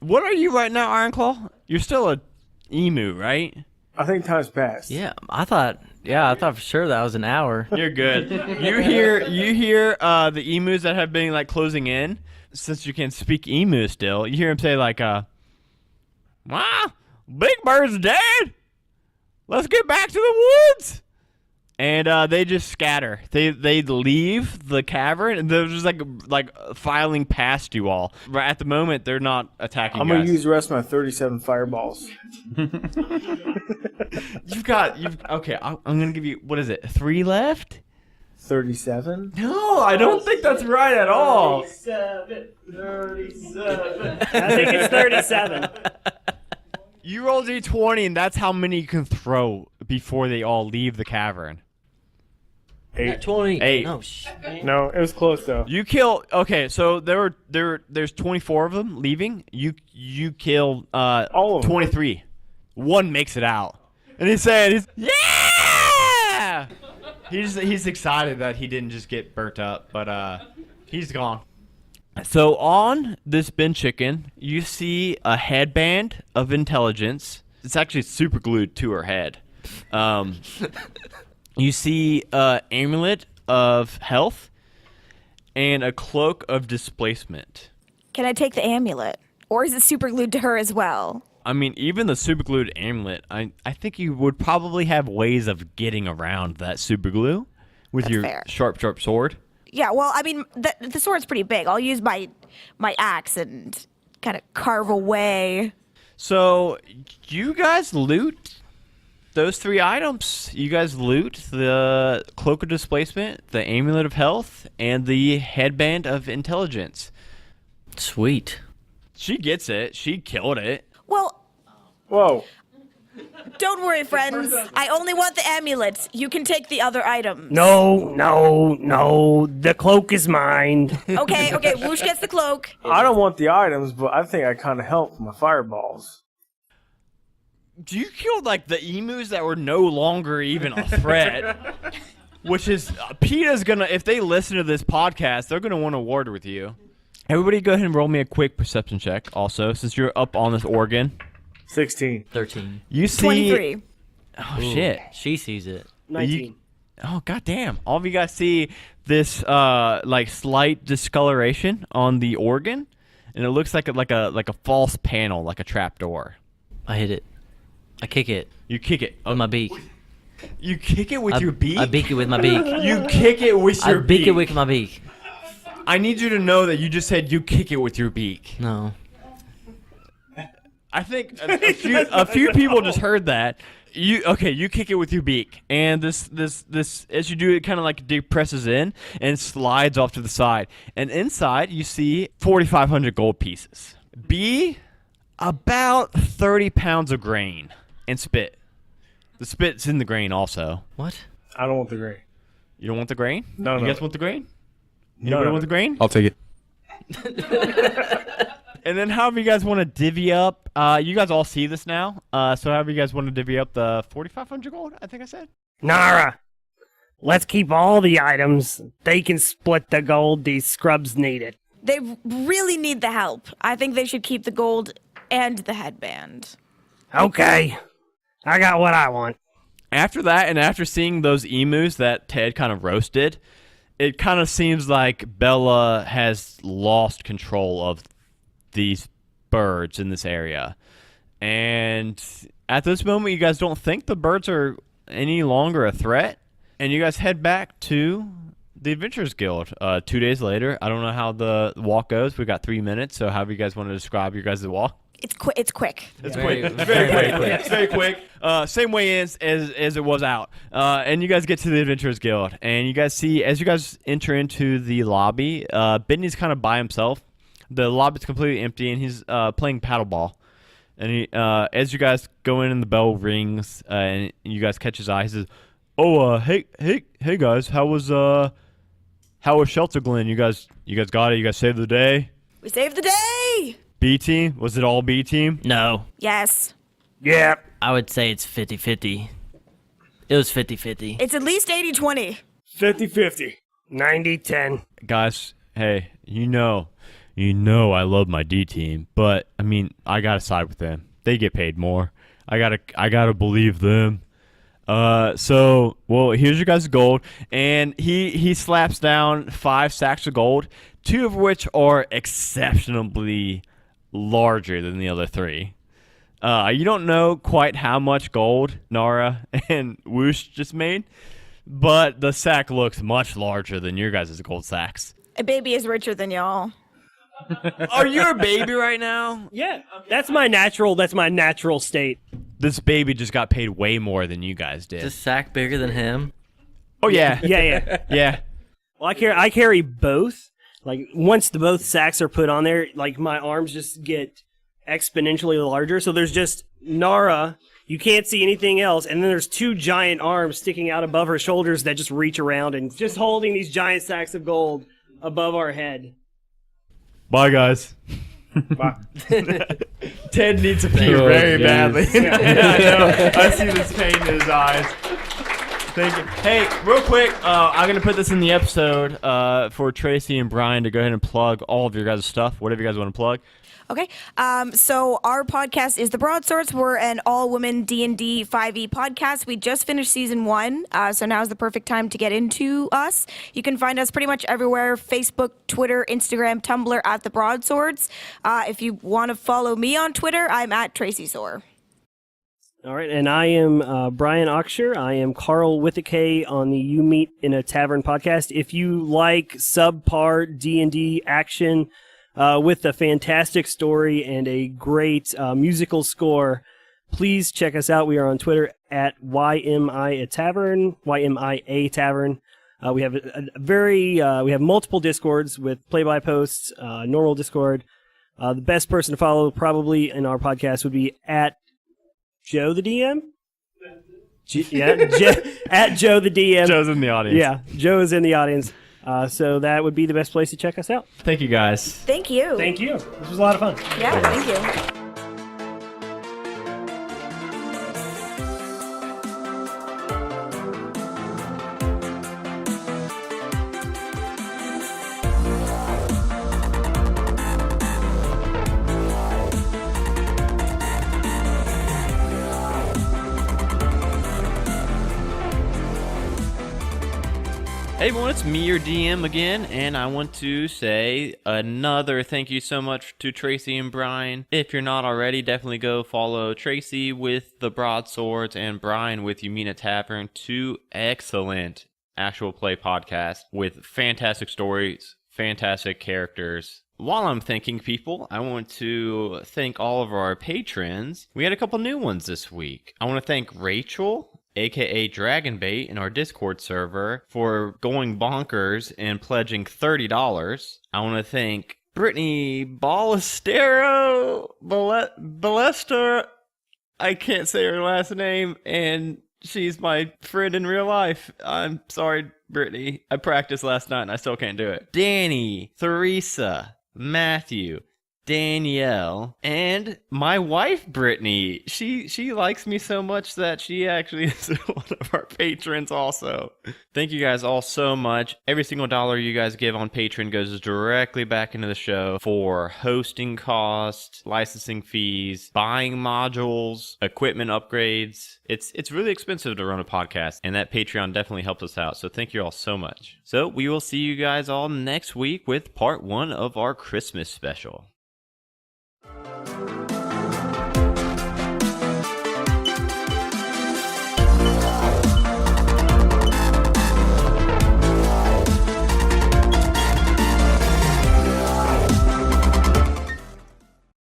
What are you right now, Ironclaw? You're still a emu, right?
I think time's passed.
Yeah, I thought for sure that was an hour.
You're good. You hear the emus that have been like closing in. Since you can speak emu still, you hear him say like, "Wow, Big Bird's dead. Let's get back to the woods." And they just scatter. They leave the cavern, and they're just like filing past you all. Right at the moment, they're not attacking.
I'm going to use the rest of my 37 fireballs.
Okay, I'm gonna give you, what is it, 3 left?
37?
No, I don't think that's right at all.
37. I think it's 37.
You roll d20, and that's how many you can throw before they all leave the cavern.
8.
20.
8.
No,
No, it was close though.
You kill. Okay, so there's 24 of them leaving. You kill
All of them.
23. 1 makes it out, and he's saying, "Yeah!" He's excited that he didn't just get burnt up, but he's gone. So on this bin chicken, you see a headband of intelligence. It's actually super glued to her head. You see an amulet of health and a cloak of displacement.
Can I take the amulet? Or is it super glued to her as well?
I mean, even the super glued amulet, I think you would probably have ways of getting around that super glue with
That's
your
fair.
sharp sword.
Yeah, well, I mean, the sword's pretty big. I'll use my axe and kind of carve away.
So you guys loot those 3 items. You guys loot the cloak of displacement, the amulet of health, and the headband of intelligence.
Sweet.
She gets it. She killed it.
Well,
Whoa.
don't worry, friends. I only want the amulets. You can take the other items.
No. The cloak is mine.
Okay, Whoosh gets the cloak.
I don't want the items, but I think I kind of helped my fireballs.
You killed like the emus that were no longer even a threat. Which is, PETA's gonna, if they listen to this podcast, they're gonna want to award with you. Everybody go ahead and roll me a quick perception check also, since you're up on this organ.
16.
13.
You see...
23.
Oh, shit.
She sees it.
19.
Oh, goddamn. All of you guys see this, like, slight discoloration on the organ, and it looks like a false panel, like a trap door.
I hit it. I kick it
You kick it.
with my beak.
You kick it with your beak?
I beak it with my beak.
You kick it with
I
your
beak
beak.
it with my beak.
I need you to know that you just said you kick it with your beak.
No.
I think a few people just heard that. You kick it with your beak, and this as you do it, kind of like depresses in and slides off to the side, and inside you see 4,500 gold pieces. B, about 30 pounds of grain and spit. The spit's in the grain also.
What?
I don't want the grain.
You don't want the grain?
No,
You
no.
guys want the grain? Anybody want the grain?
I'll take it.
And then however you guys want to divvy up, you guys all see this now. So however you guys want to divvy up the 4,500 gold, I think I said.
Nara, let's keep all the items. They can split the gold. These scrubs need it.
They really need the help. I think they should keep the gold and the headband.
Okay. I got what I want.
After that, and after seeing those emus that Ted kind of roasted, it kind of seems like Bella has lost control of these birds in this area. And at this moment, you guys don't think the birds are any longer a threat, and you guys head back to the Adventurers Guild. 2 days later, I don't know how the walk goes. We got 3 minutes, so however you guys want to describe your guys' walk.
It's quick.
It's quick.
Very
It's very quick.
quick.
It's very quick. Same way as it was out. And you guys get to the Adventurers Guild, and you guys see as you guys enter into the lobby, Benny's kind of by himself. The lobby's completely empty, and he's playing paddleball. And he, as you guys go in and the bell rings, and you guys catch his eye, he says, "Oh, hey guys, how was Shelter Glen? You guys got it? You guys saved the day?
We saved the day!
B team? Was it all B team?
No.
Yes.
Yeah.
I would say it's 50-50. It was 50-50.
It's at least 80-20.
50-50.
90-10.
Guys, hey, you know I love my D team, but I mean, I gotta side with them. They get paid more. I gotta believe them. So, well, here's your guys' gold, and he slaps down 5 sacks of gold, 2 of which are exceptionally larger than the other 3. You don't know quite how much gold Nara and Whoosh just made, but the sack looks much larger than your guys' gold sacks.
A baby is richer than y'all.
Are you a baby right now?
Yeah. That's my natural state.
This baby just got paid way more than you guys
Is
did.
this sack bigger than him?
Oh yeah,
Yeah.
yeah.
Well, I carry both. Like once both sacks are put on there, like my arms just get exponentially larger. So there's just Nara. You can't see anything else, and then there's 2 giant arms sticking out above her shoulders that just reach around and just holding these giant sacks of gold above our head.
Bye guys.
Bye.
Ted needs to pee
Oh,
very
geez.
badly. Yeah, I know. I see this pain in his eyes. Thank you. Hey, real quick, I'm going to put this in the episode for Tracy and Bryan to go ahead and plug all of your guys' stuff, whatever you guys want to plug.
Okay. So our podcast is the Broadswords. We're an all-woman D&D 5e podcast. We just finished season 1, so now's the perfect time to get into us. You can find us pretty much everywhere: Facebook, Twitter, Instagram, Tumblr at the Broadswords. If you want to follow me on Twitter, I'm at Tracy Soar.
All right, and I am Brian Oxshire. I am Carl with a K on the You Meet in a Tavern podcast. If you like subpar D&D action with a fantastic story and a great musical score, please check us out. We are on Twitter at YMIA Tavern. We have we have multiple Discords with play-by posts, normal Discord. The best person to follow probably in our podcast would be at Joe the DM? At Joe the DM.
Joe's in the audience.
Yeah, Joe is in the audience. So that would be the best place to check us out.
Thank you, guys.
Thank you.
Thank you. This was a lot of fun.
Yeah, thank you.
Hey everyone, it's me, your DM again, and I want to say another thank you so much to Tracy and Bryan. If you're not already, definitely go follow Tracy with the Broadswords and Bryan with You Meet a Tavern. 2 excellent actual play podcasts with fantastic stories, fantastic characters. While I'm thanking people, I want to thank all of our patrons. We had a couple new ones this week. I want to thank Rachel, aka Dragonbait, in our Discord server for going bonkers and pledging $30. I want to thank Brittany Ballestero, Ballester, I can't say her last name, and she's my friend in real life. I'm sorry, Brittany. I practiced last night and I still can't do it. Danny, Theresa, Matthew, Danielle, and my wife Brittany. She likes me so much that she actually is one of our patrons also. Thank you guys all so much. Every single dollar you guys give on Patreon goes directly back into the show for hosting costs, licensing fees, buying modules, equipment upgrades. It's really expensive to run a podcast, and that Patreon definitely helps us out. So thank you all so much. So we will see you guys all next week with part 1 of our Christmas special.